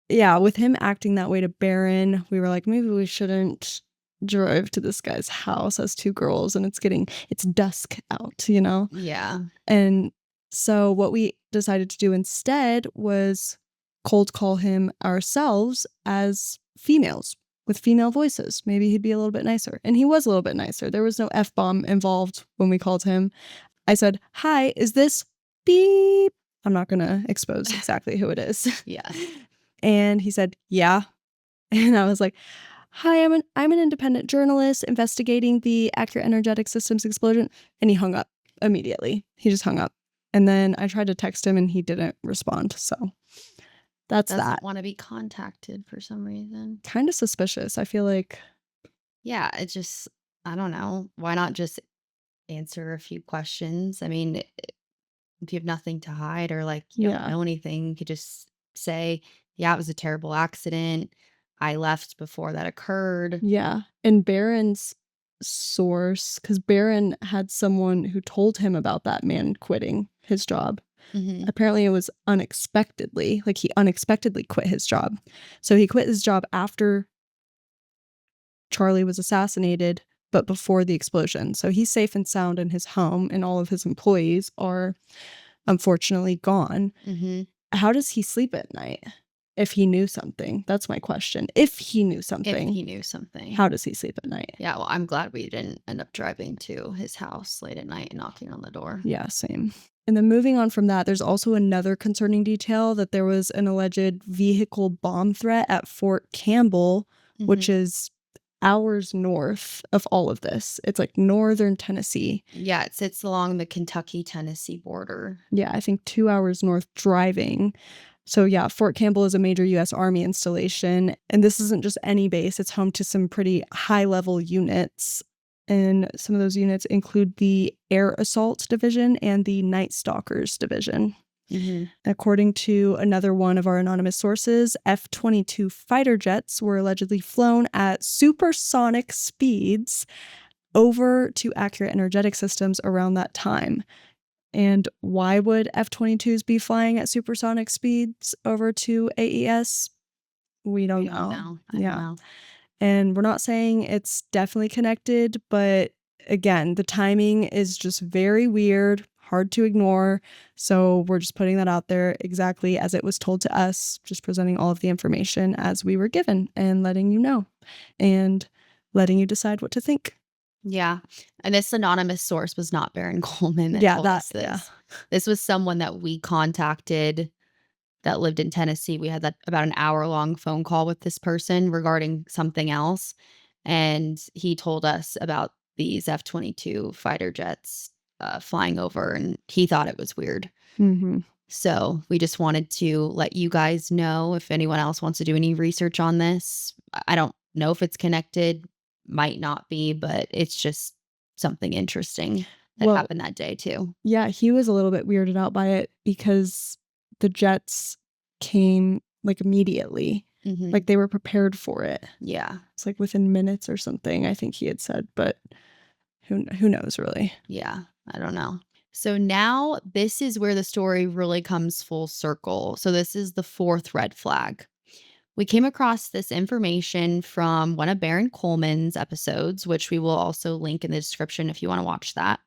Speaker 2: yeah, with him acting that way to Baron, we were like, maybe we shouldn't drive to this guy's house as two girls, and it's dusk out, you know?
Speaker 1: yeah.
Speaker 2: And so what we decided to do instead was cold call him ourselves as females with female voices. Maybe he'd be a little bit nicer. And he was a little bit nicer. There was no F-bomb involved when we called him. I said, "Hi, is this beep?" I'm not going to expose exactly who it is.
Speaker 1: Yeah.
Speaker 2: And he said, "Yeah." And I was like, "Hi, I'm an independent journalist investigating the Accurate Energetic Systems explosion." And he hung up immediately. He just hung up. And then I tried to text him and he didn't respond. So that's
Speaker 1: Doesn't
Speaker 2: that.
Speaker 1: want to be contacted for some reason.
Speaker 2: Kind of suspicious. I feel like,
Speaker 1: Yeah, it's just, I don't know. Why not just answer a few questions? I mean, if you have nothing to hide or like you don't
Speaker 2: yeah,
Speaker 1: know anything, you could just say, yeah, it was a terrible accident. I left before that occurred.
Speaker 2: yeah. And Baron's source, because Baron had someone who told him about that man quitting his job. Apparently it was unexpectedly, like he unexpectedly quit his job. So he quit his job after Charlie was assassinated, but before the explosion. So he's safe and sound in his home, and all of his employees are unfortunately gone. How does he sleep at night? If he knew something, that's my question. If he knew
Speaker 1: If
Speaker 2: something,
Speaker 1: he knew something.
Speaker 2: how does he sleep at night?
Speaker 1: Yeah, well, I'm glad we didn't end up driving to his house late at night and knocking on the door.
Speaker 2: Yeah, same. And then moving on from that, there's also another concerning detail that there was an alleged vehicle bomb threat at Fort Campbell, which is hours north of all of this. It's like northern Tennessee.
Speaker 1: Yeah, it sits along the Kentucky-Tennessee border.
Speaker 2: Yeah, I think 2 hours north driving. So yeah, Fort Campbell is a major U.S. Army installation, and this isn't just any base. It's home to some pretty high-level units, and some of those units include the Air Assault Division and the Night Stalkers Division. According to another one of our anonymous sources, F-22 fighter jets were allegedly flown at supersonic speeds over to Accurate Energetic Systems around that time. And why would F-22s be flying at supersonic speeds over to AES? We don't know.
Speaker 1: I don't know.
Speaker 2: And we're not saying it's definitely connected, but again, the timing is just very weird, hard to ignore. So we're just putting that out there exactly as it was told to us, just presenting all of the information as we were given and letting you know and letting you decide what to think.
Speaker 1: Yeah. And this anonymous source was not Baron Coleman that
Speaker 2: Yeah,
Speaker 1: told
Speaker 2: that-
Speaker 1: us this.
Speaker 2: yeah.
Speaker 1: This was someone that we contacted that lived in Tennessee. We had that about an hour-long phone call with this person regarding something else. And he told us about these F-22 fighter jets flying over, and he thought it was weird. So we just wanted to let you guys know if anyone else wants to do any research on this. I don't know if it's connected, might not be, but it's just something interesting that
Speaker 2: Well,
Speaker 1: happened that day too.
Speaker 2: Yeah, he was a little bit weirded out by it because the jets came like immediately. Like they were prepared for it.
Speaker 1: Yeah.
Speaker 2: It's like within minutes or something, I think he had said, but who knows really?
Speaker 1: Yeah, I don't know. So now this is where the story really comes full circle. So this is the fourth red flag. We came across this information from one of Baron Coleman's episodes, which we will also link in the description if you want to watch that.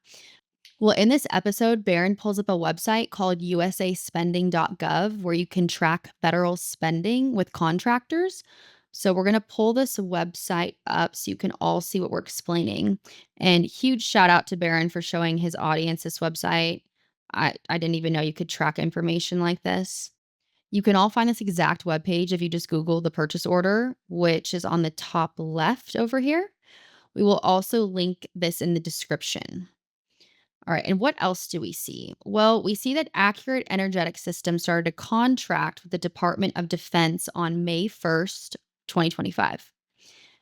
Speaker 1: Well, in this episode, Baron pulls up a website called usaspending.gov where you can track federal spending with contractors. So we're going to pull this website up so you can all see what we're explaining. And huge shout out to Baron for showing his audience this website. I didn't even know you could track information like this. You can all find this exact webpage if you just Google the purchase order, which is on the top left over here. We will also link this in the description. All right, and what else do we see? Well, we see that Accurate Energetic Systems started a contract with the Department of Defense on May 1st, 2025.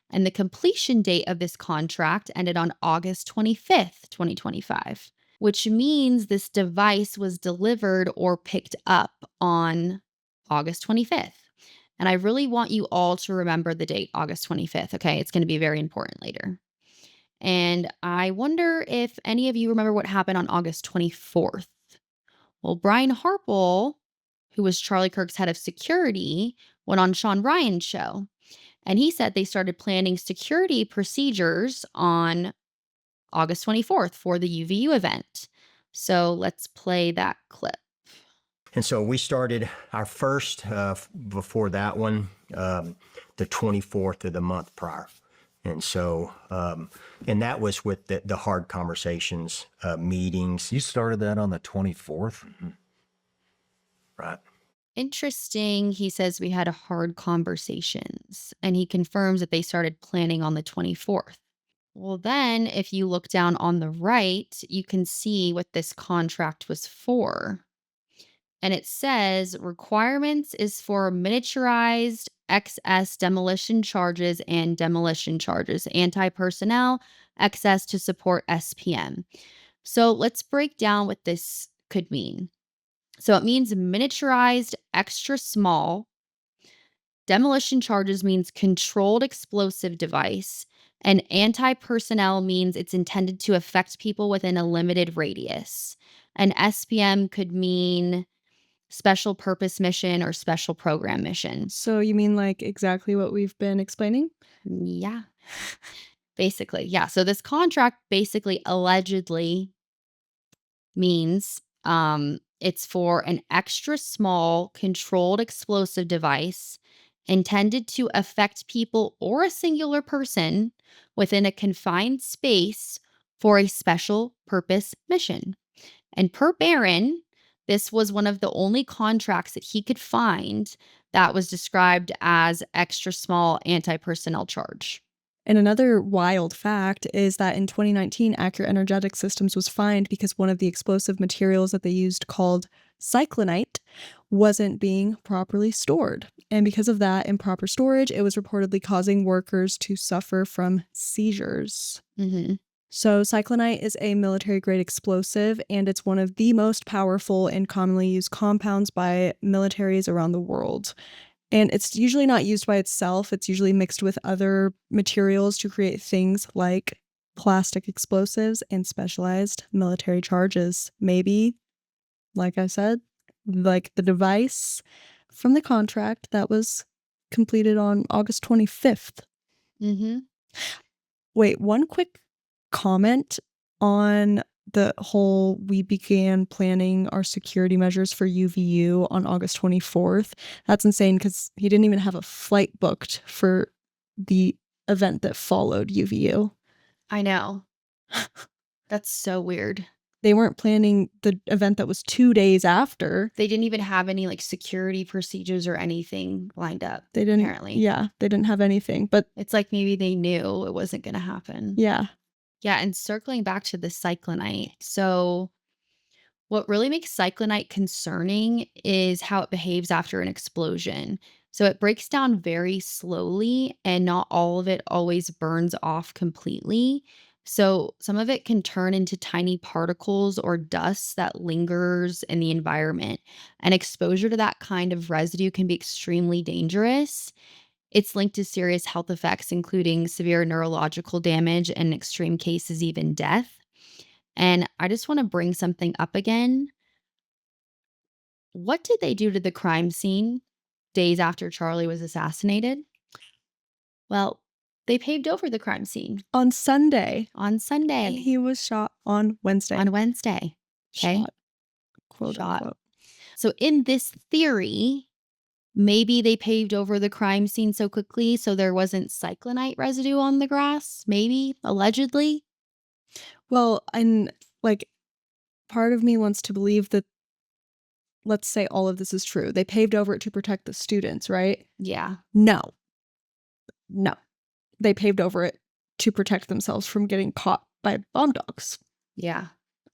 Speaker 1: And the completion date of this contract ended on August 25th, 2025, which means this device was delivered or picked up on August 25th. And I really want you all to remember the date, August 25th, okay? It's going to be very important later. And I wonder if any of you remember what happened on August 24th. Well, Brian Harple, who was Charlie Kirk's head of security, went on Sean Ryan's show. And he said they started planning security procedures on August 24th for the UVU event. So let's play that clip.
Speaker 13: And so we started our first, before that one, the 24th of the month prior. And so, and that was with the hard conversations, meetings.
Speaker 12: You started that on the 24th?
Speaker 13: Right.
Speaker 1: Interesting. He says we had hard conversations, and he confirms that they started planning on the 24th. Well, then, if you look down on the right, you can see what this contract was for. And it says requirements is for miniaturized XS demolition charges and demolition charges, anti-personnel, XS to support SPM. So let's break down what this could mean. So it means miniaturized, extra small. Demolition charges means controlled explosive device. And anti-personnel means it's intended to affect people within a limited radius. And SPM could mean special purpose mission or special program mission.
Speaker 2: So you mean like exactly what we've been explaining?
Speaker 1: Yeah. Basically, yeah. So this contract basically allegedly means it's for an extra small controlled explosive device intended to affect people or a singular person within a confined space for a special purpose mission. And per Barron, this was one of the only contracts that he could find that was described as extra small anti-personnel charge.
Speaker 2: And another wild fact is that in 2019, Accurate Energetic Systems was fined because one of the explosive materials that they used, called cyclonite, wasn't being properly stored. And because of that improper storage, it was reportedly causing workers to suffer from seizures.
Speaker 1: Mm-hmm.
Speaker 2: So cyclonite is a military-grade explosive, and it's one of the most powerful and commonly used compounds by militaries around the world. And it's usually not used by itself. It's usually mixed with other materials to create things like plastic explosives and specialized military charges. Maybe, like I said, like the device from the contract that was completed on August 25th.
Speaker 1: Mm-hmm.
Speaker 2: Wait, one quick comment on the whole we began planning our security measures for UVU on August 24th. That's insane because he didn't even have a flight booked for the event that followed UVU.
Speaker 1: I know. That's so weird.
Speaker 2: They weren't planning the event that was 2 days after.
Speaker 1: They didn't even have any like security procedures or anything lined up.
Speaker 2: They didn't,
Speaker 1: apparently.
Speaker 2: Yeah, they didn't have anything, but
Speaker 1: It's like maybe they knew it wasn't going to happen.
Speaker 2: yeah.
Speaker 1: Yeah, and circling back to the cyclonite. So what really makes cyclonite concerning is how it behaves after an explosion. So it breaks down very slowly, and not all of it always burns off completely. So some of it can turn into tiny particles or dust that lingers in the environment. And exposure to that kind of residue can be extremely dangerous. It's linked to serious health effects, including severe neurological damage and in extreme cases, even death. And I just want to bring something up again. What did they do to the crime scene days after Charlie was assassinated? Well, they paved over the crime scene
Speaker 2: On Sunday.
Speaker 1: on Sunday.
Speaker 2: And he was shot on Wednesday.
Speaker 1: On Wednesday. Okay.
Speaker 2: Shot. Quote
Speaker 1: Shot.
Speaker 2: unquote.
Speaker 1: So in this theory, maybe they paved over the crime scene so quickly so there wasn't cyclonite residue on the grass. Maybe, allegedly.
Speaker 2: Well, and like part of me wants to believe that let's say all of this is true. They paved over it to protect the students, right?
Speaker 1: Yeah.
Speaker 2: No. They paved over it to protect themselves from getting caught by bomb dogs,
Speaker 1: Yeah.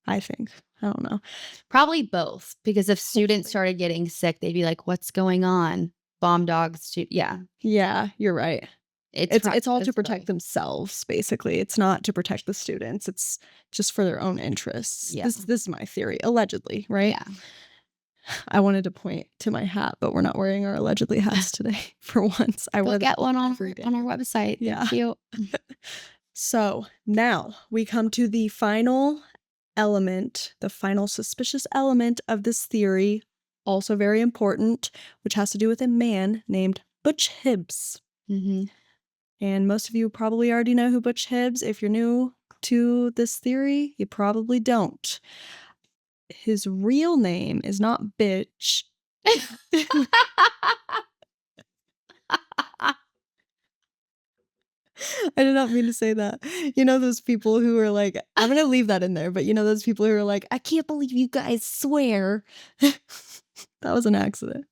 Speaker 2: I think. I don't know.
Speaker 1: Probably both, because if students started getting sick, they'd be like, what's going on? Bomb dogs. Yeah.
Speaker 2: Yeah, you're right. It's all to protect
Speaker 1: both.
Speaker 2: themselves, basically. It's not to protect the students. It's just for their own interests.
Speaker 1: Yeah.
Speaker 2: This is my theory, allegedly, right?
Speaker 1: Yeah.
Speaker 2: I wanted to point to my hat, but we're not wearing our allegedly hats today for once. I
Speaker 1: Go
Speaker 2: wear
Speaker 1: get one on
Speaker 2: every day.
Speaker 1: our website.
Speaker 2: Yeah.
Speaker 1: Cute.
Speaker 2: So now we come to the final element, the final suspicious element of this theory, also very important, which has to do with a man named Butch Hibbs.
Speaker 1: Mm-hmm.
Speaker 2: And most of you probably already know who Butch Hibbs. If you're new to this theory, you probably don't. His real name is not Bitch. I did not mean to say that. You know those people who are like, I'm going to leave that in there, but you know those people who are like, I can't believe you guys swear. That was an accident.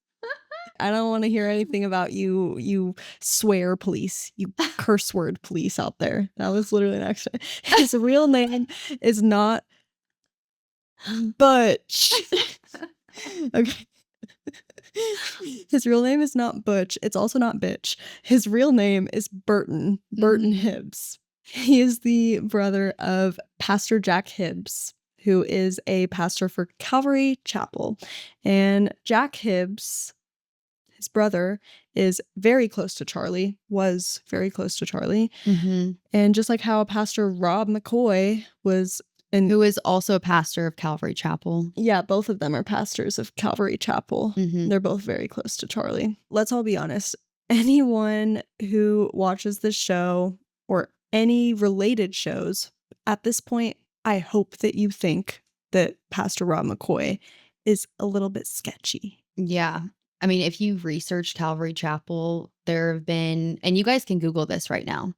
Speaker 2: I don't want to hear anything about you swear police, you curse word police out there. That was literally an accident. His real name is not Butch. Okay. His real name is not Butch. It's also not Bitch. His real name is Burton Hibbs. He is the brother of Pastor Jack Hibbs, who is a pastor for Calvary Chapel. And Jack Hibbs, his brother, is very close to Charlie, was very close to Charlie.
Speaker 1: Mm-hmm.
Speaker 2: And just like how Pastor Rob McCoy was...
Speaker 1: who is also a pastor of Calvary Chapel.
Speaker 2: Yeah, both of them are pastors of Calvary Chapel.
Speaker 1: Mm-hmm.
Speaker 2: They're both very close to Charlie. Let's all be honest. Anyone who watches this show or any related shows, at this point, I hope that you think that Pastor Rob McCoy is a little bit sketchy.
Speaker 1: Yeah. I mean, if you research Calvary Chapel, there have been, and you guys can Google this right now.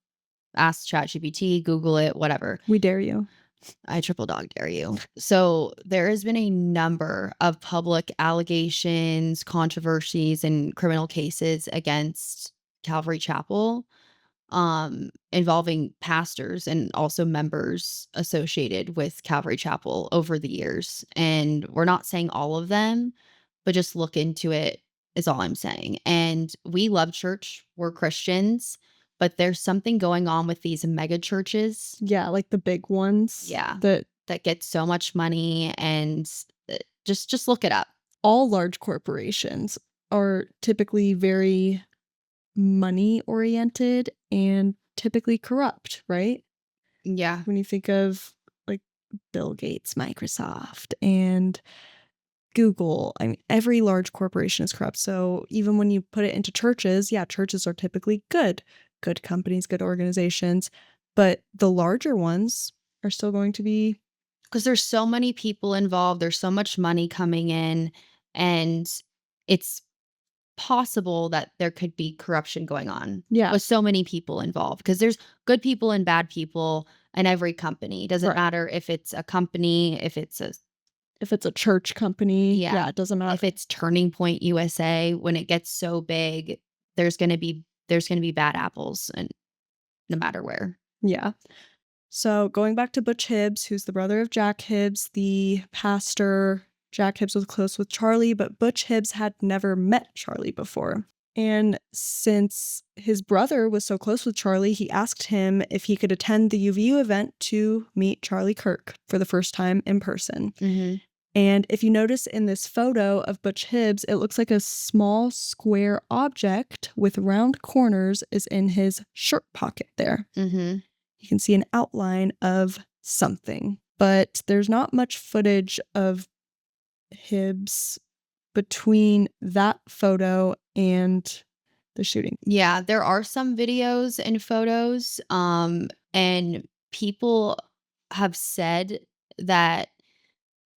Speaker 1: Ask ChatGPT, Google it, whatever.
Speaker 2: We dare you.
Speaker 1: I triple dog dare you. So there has been a number of public allegations, controversies, and criminal cases against Calvary Chapel, involving pastors and also members associated with Calvary Chapel over the years. And we're not saying all of them, but just look into it is all I'm saying. And we love church. We're Christians. But there's something going on with these mega churches.
Speaker 2: Yeah, like the big ones.
Speaker 1: Yeah.
Speaker 2: That
Speaker 1: get so much money, and just look it up.
Speaker 2: All large corporations are typically very money oriented and typically corrupt, right?
Speaker 1: Yeah.
Speaker 2: When you think of like Bill Gates, Microsoft, and Google, I mean, every large corporation is corrupt. So even when you put it into churches, yeah, churches are typically good companies, good organizations, but the larger ones are still going to be,
Speaker 1: because there's so many people involved, there's so much money coming in, and it's possible that there could be corruption going on.
Speaker 2: Yeah.
Speaker 1: With so many people involved, because there's good people and bad people in every company. It doesn't matter if it's a company, if it's a
Speaker 2: church company. Yeah, it doesn't matter.
Speaker 1: If it's Turning Point USA, when it gets so big, there's going to be bad apples, and no matter where.
Speaker 2: Yeah. So going back to Butch Hibbs, who's the brother of Jack Hibbs, the pastor. Jack Hibbs was close with Charlie, but Butch Hibbs had never met Charlie before. And since his brother was so close with Charlie, he asked him if he could attend the UVU event to meet Charlie Kirk for the first time in person.
Speaker 1: Mm-hmm.
Speaker 2: And if you notice in this photo of Butch Hibbs, it looks like a small square object with round corners is in his shirt pocket there.
Speaker 1: Mm-hmm.
Speaker 2: You can see an outline of something, but there's not much footage of Hibbs between that photo and the shooting.
Speaker 1: Yeah, there are some videos and photos, and people have said that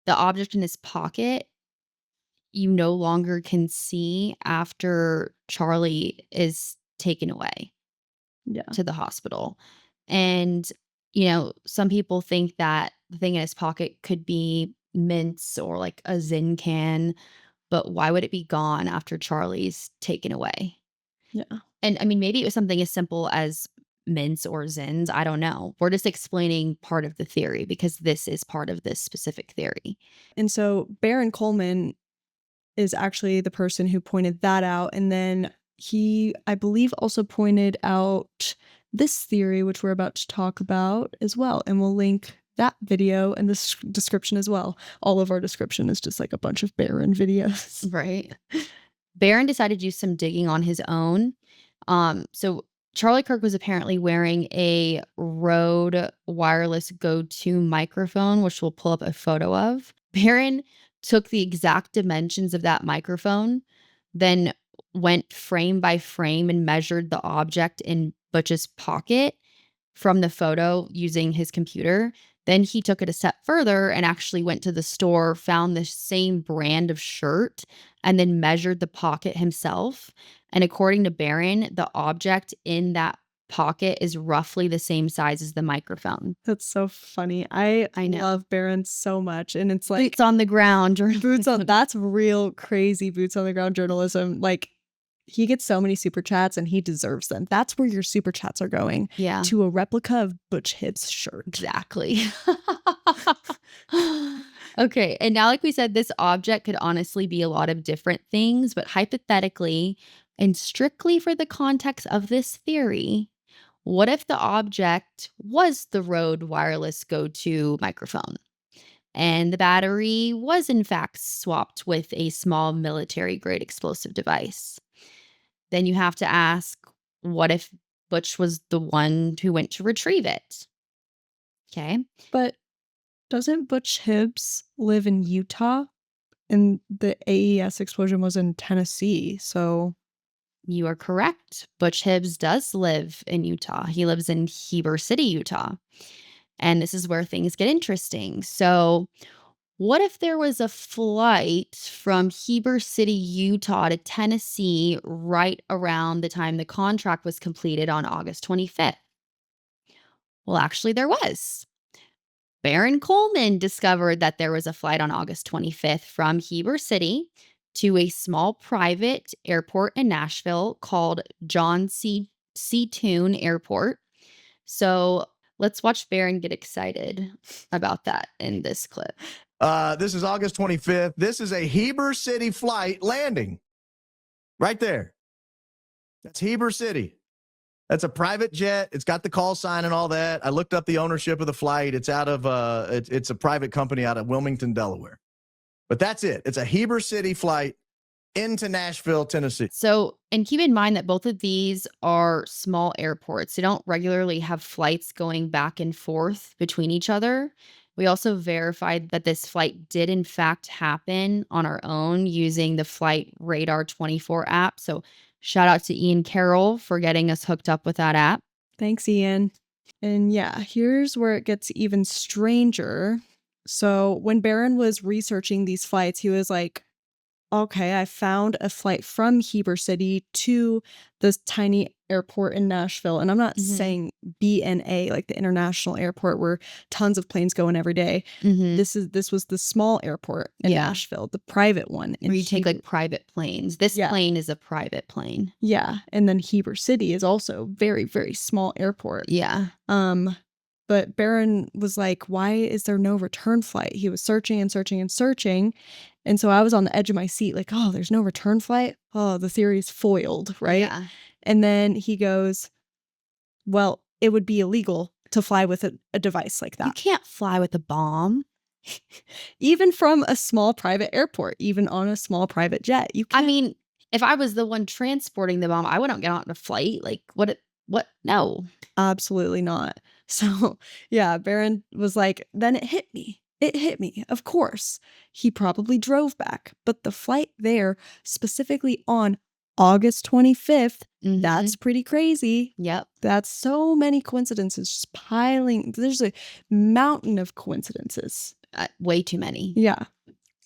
Speaker 1: the object in his pocket you no longer can see after Charlie is taken away to the hospital. And, some people think that the thing in his pocket could be mints or like a Zyn can but why would it be gone after Charlie's taken away?
Speaker 2: Yeah.
Speaker 1: And I mean, maybe it was something as simple as mints or zins. I don't know. We're just explaining part of the theory because this is part of this specific theory.
Speaker 2: And so Baron Coleman is actually the person who pointed that out. And then he, I believe, also pointed out this theory, which we're about to talk about as well. And we'll link that video in the description as well. All of our description is just like a bunch of Baron videos.
Speaker 1: Right. Baron decided to do some digging on his own. So Charlie Kirk was apparently wearing a Rode wireless go-to microphone, which we'll pull up a photo of. Baron took the exact dimensions of that microphone, then went frame by frame and measured the object in Butch's pocket from the photo using his computer. Then he took it a step further and actually went to the store, found the same brand of shirt, and then measured the pocket himself. And according to Baron, the object in that pocket is roughly the same size as the microphone.
Speaker 2: That's so funny. I
Speaker 1: know.
Speaker 2: love Baron so much. And it's like
Speaker 1: Boots on the ground.
Speaker 2: that's real crazy boots on the ground journalism. Like, he gets so many super chats and he deserves them. That's where your super chats are going.
Speaker 1: Yeah.
Speaker 2: To a replica of Butch Hibbs' shirt.
Speaker 1: Exactly. Okay. And now, like we said, this object could honestly be a lot of different things, but hypothetically and strictly for the context of this theory, what if the object was the Rode wireless go-to microphone? And the battery was in fact swapped with a small military-grade explosive device. Then you have to ask, what if Butch was the one who went to retrieve it? Okay.
Speaker 2: But doesn't Butch Hibbs live in Utah? And the AES explosion was in Tennessee, so...
Speaker 1: You are correct. Butch Hibbs does live in Utah. He lives in Heber City, Utah. And this is where things get interesting. So what if there was a flight from Heber City, Utah to Tennessee right around the time the contract was completed on August 25th? Well, actually, there was. Baron Coleman discovered that there was a flight on August 25th from Heber City to a small private airport in Nashville called John C. Toon Airport. So let's watch Baron get excited about that in this clip.
Speaker 14: This is August 25th. This is a Heber City flight landing. Right there. That's Heber City. That's a private jet. It's got the call sign and all that. I looked up the ownership of the flight. It's out of it's a private company out of Wilmington, Delaware. But that's it. It's a Heber City flight into Nashville, Tennessee.
Speaker 1: So, and keep in mind that both of these are small airports. They don't regularly have flights going back and forth between each other. We also verified that this flight did in fact happen on our own using the Flight Radar 24 app. So shout out to Ian Carroll for getting us hooked up with that app.
Speaker 2: Thanks, Ian. And yeah, here's where it gets even stranger. So when Baron was researching these flights, he was like, okay, I found a flight from Heber City to this tiny airport in Nashville. And I'm not saying BNA, like the international airport where tons of planes go in every day. This was the small airport in Nashville, the private one.
Speaker 1: Where you take like private planes. This plane is a private plane.
Speaker 2: Yeah. And then Heber City is also very, very small airport.
Speaker 1: Yeah.
Speaker 2: But Baron was like, why is there no return flight? He was searching and searching and searching. And so I was on the edge of my seat like, oh, there's no return flight? Oh, the theory's foiled, right?
Speaker 1: Yeah.
Speaker 2: And then he goes, well, it would be illegal to fly with a device like that.
Speaker 1: You can't fly with a bomb.
Speaker 2: Even from a small private airport, even on a small private jet. You can't.
Speaker 1: I mean, if I was the one transporting the bomb, I wouldn't get on a flight. Like, what? No.
Speaker 2: Absolutely not. So, yeah, Baron was like, then it hit me. It hit me. Of course. He probably drove back. But the flight there, specifically on August 25th, that's pretty crazy.
Speaker 1: Yep.
Speaker 2: That's so many coincidences just piling. There's a mountain of coincidences.
Speaker 1: Way too many.
Speaker 2: Yeah.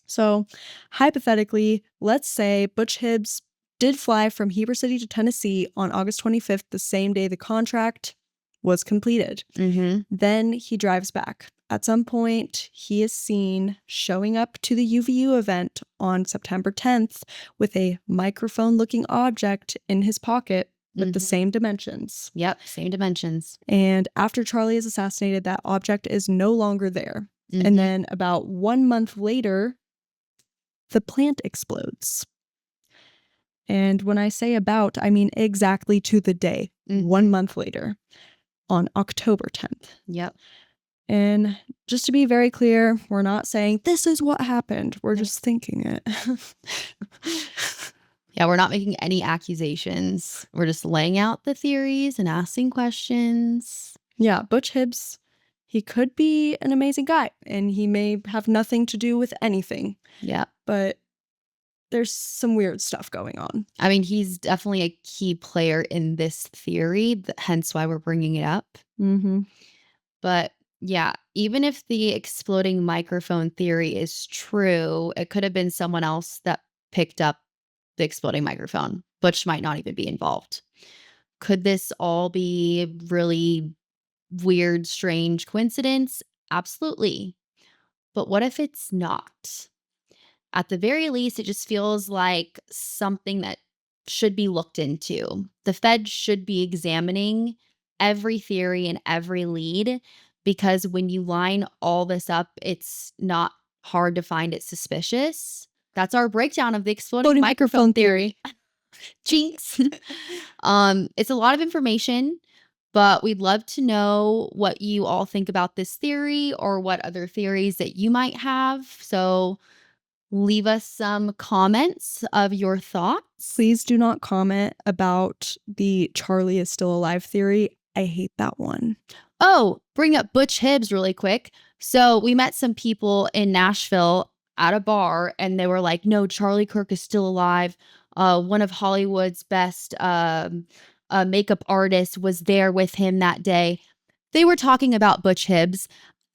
Speaker 2: So, hypothetically, let's say Butch Hibbs did fly from Heber City to Tennessee on August 25th, the same day the contract was completed.
Speaker 1: Mm-hmm.
Speaker 2: Then he drives back. At some point, he is seen showing up to the UVU event on September 10th with a microphone-looking object in his pocket with the same dimensions.
Speaker 1: Yep, same dimensions.
Speaker 2: And after Charlie is assassinated, that object is no longer there.
Speaker 1: Mm-hmm.
Speaker 2: And then about 1 month later, the plant explodes. And when I say about, I mean exactly to the day, 1 month later, on October 10th.
Speaker 1: Yep.
Speaker 2: And just to be very clear, we're not saying this is what happened. We're just thinking it.
Speaker 1: Yeah, we're not making any accusations. We're just laying out the theories and asking questions.
Speaker 2: Yeah, Butch Hibbs, he could be an amazing guy, and he may have nothing to do with anything.
Speaker 1: Yeah.
Speaker 2: But there's some weird stuff going on.
Speaker 1: I mean, he's definitely a key player in this theory, hence why we're bringing it up.
Speaker 2: Mm-hmm.
Speaker 1: But yeah, even if the exploding microphone theory is true, it could have been someone else that picked up the exploding microphone. Butch might not even be involved. Could this all be really weird, strange coincidence? Absolutely. But what if it's not? At the very least, it just feels like something that should be looked into. The Fed should be examining every theory and every lead, because when you line all this up, it's not hard to find it suspicious. That's our breakdown of the exploding microphone theory. Jinx. It's a lot of information, but we'd love to know what you all think about this theory or what other theories that you might have. So leave us some comments of your thoughts.
Speaker 2: Please do not comment about the Charlie is still alive theory. I hate that one.
Speaker 1: Oh, bring up Butch Hibbs really quick. So we met some people in Nashville at a bar, and they were like, no, Charlie Kirk is still alive. One of Hollywood's best makeup artists was there with him that day. They were talking about Butch Hibbs.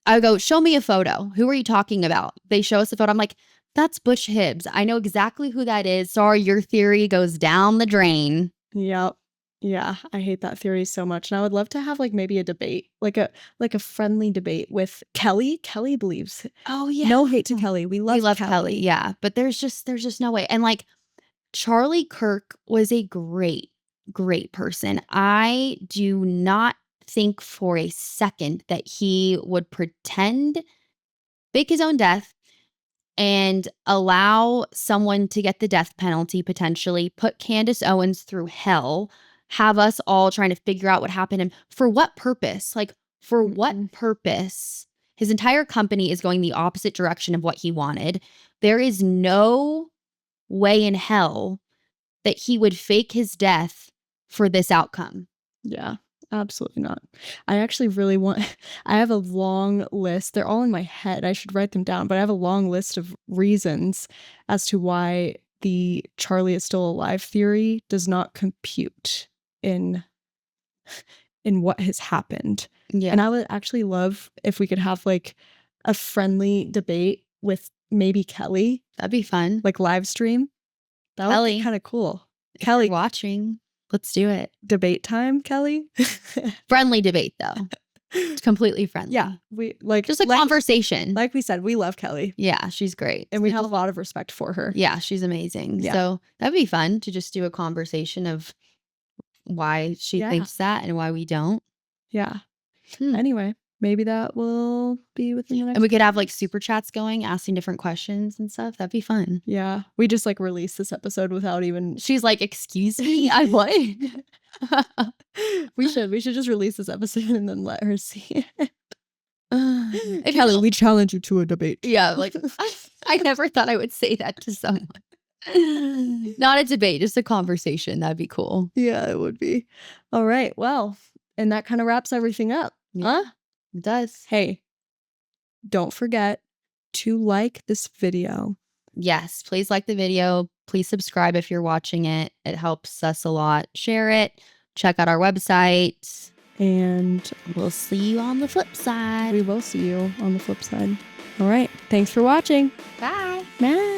Speaker 1: I go, show me a photo. Who are you talking about? They show us a photo. I'm like, that's Butch Hibbs. I know exactly who that is. Sorry, your theory goes down the drain.
Speaker 2: Yep. Yeah, I hate that theory so much. And I would love to have like maybe a debate, like a friendly debate with Kelly. Kelly believes.
Speaker 1: Oh yeah.
Speaker 2: No hate to Kelly. We love
Speaker 1: Kelly. Yeah. But there's just no way. And like Charlie Kirk was a great person. I do not think for a second that he would pretend, fake his own death, and allow someone to get the death penalty, potentially put Candace Owens through hell, have us all trying to figure out what happened and for what purpose? Like, for what purpose? His entire company is going the opposite direction of what he wanted. There is no way in hell that he would fake his death for this outcome.
Speaker 2: Yeah, absolutely not. I actually really I have a long list. They're all in my head. I should write them down, but I have a long list of reasons as to why the Charlie is still alive theory does not compute in what has happened.
Speaker 1: Yeah.
Speaker 2: And I would actually love if we could have like a friendly debate with maybe Kelly.
Speaker 1: That'd be fun.
Speaker 2: Like live stream. That would be kind of cool.
Speaker 1: If Kelly, you're watching, let's do it.
Speaker 2: Debate time, Kelly.
Speaker 1: Friendly debate though. It's completely friendly.
Speaker 2: Yeah, we like
Speaker 1: just a conversation.
Speaker 2: Like we said, we love Kelly.
Speaker 1: Yeah, she's great.
Speaker 2: And we have a lot of respect for her.
Speaker 1: Yeah, she's amazing.
Speaker 2: Yeah.
Speaker 1: So that'd be fun to just do a conversation of why she thinks that and why we don't.
Speaker 2: Yeah. Anyway, maybe that will be within the next.
Speaker 1: And we could have like super chats going, asking different questions and stuff. That'd be fun.
Speaker 2: Yeah. We just like release this episode without even.
Speaker 1: She's like, excuse me, I what?
Speaker 2: We should just release this episode and then let her see it. Kelly, we challenge you to a debate.
Speaker 1: Yeah, like I never thought I would say that to someone. Not a debate, just a conversation. That'd be cool.
Speaker 2: Yeah, it would be. All right. Well, and that kind of wraps everything up.
Speaker 1: Yeah, it does.
Speaker 2: Hey, don't forget to like this video.
Speaker 1: Yes, please like the video. Please subscribe if you're watching it. It helps us a lot. Share it. Check out our website.
Speaker 2: And
Speaker 1: we'll see you on the flip side.
Speaker 2: We will see you on the flip side. All right. Thanks for watching.
Speaker 1: Bye.
Speaker 2: Bye.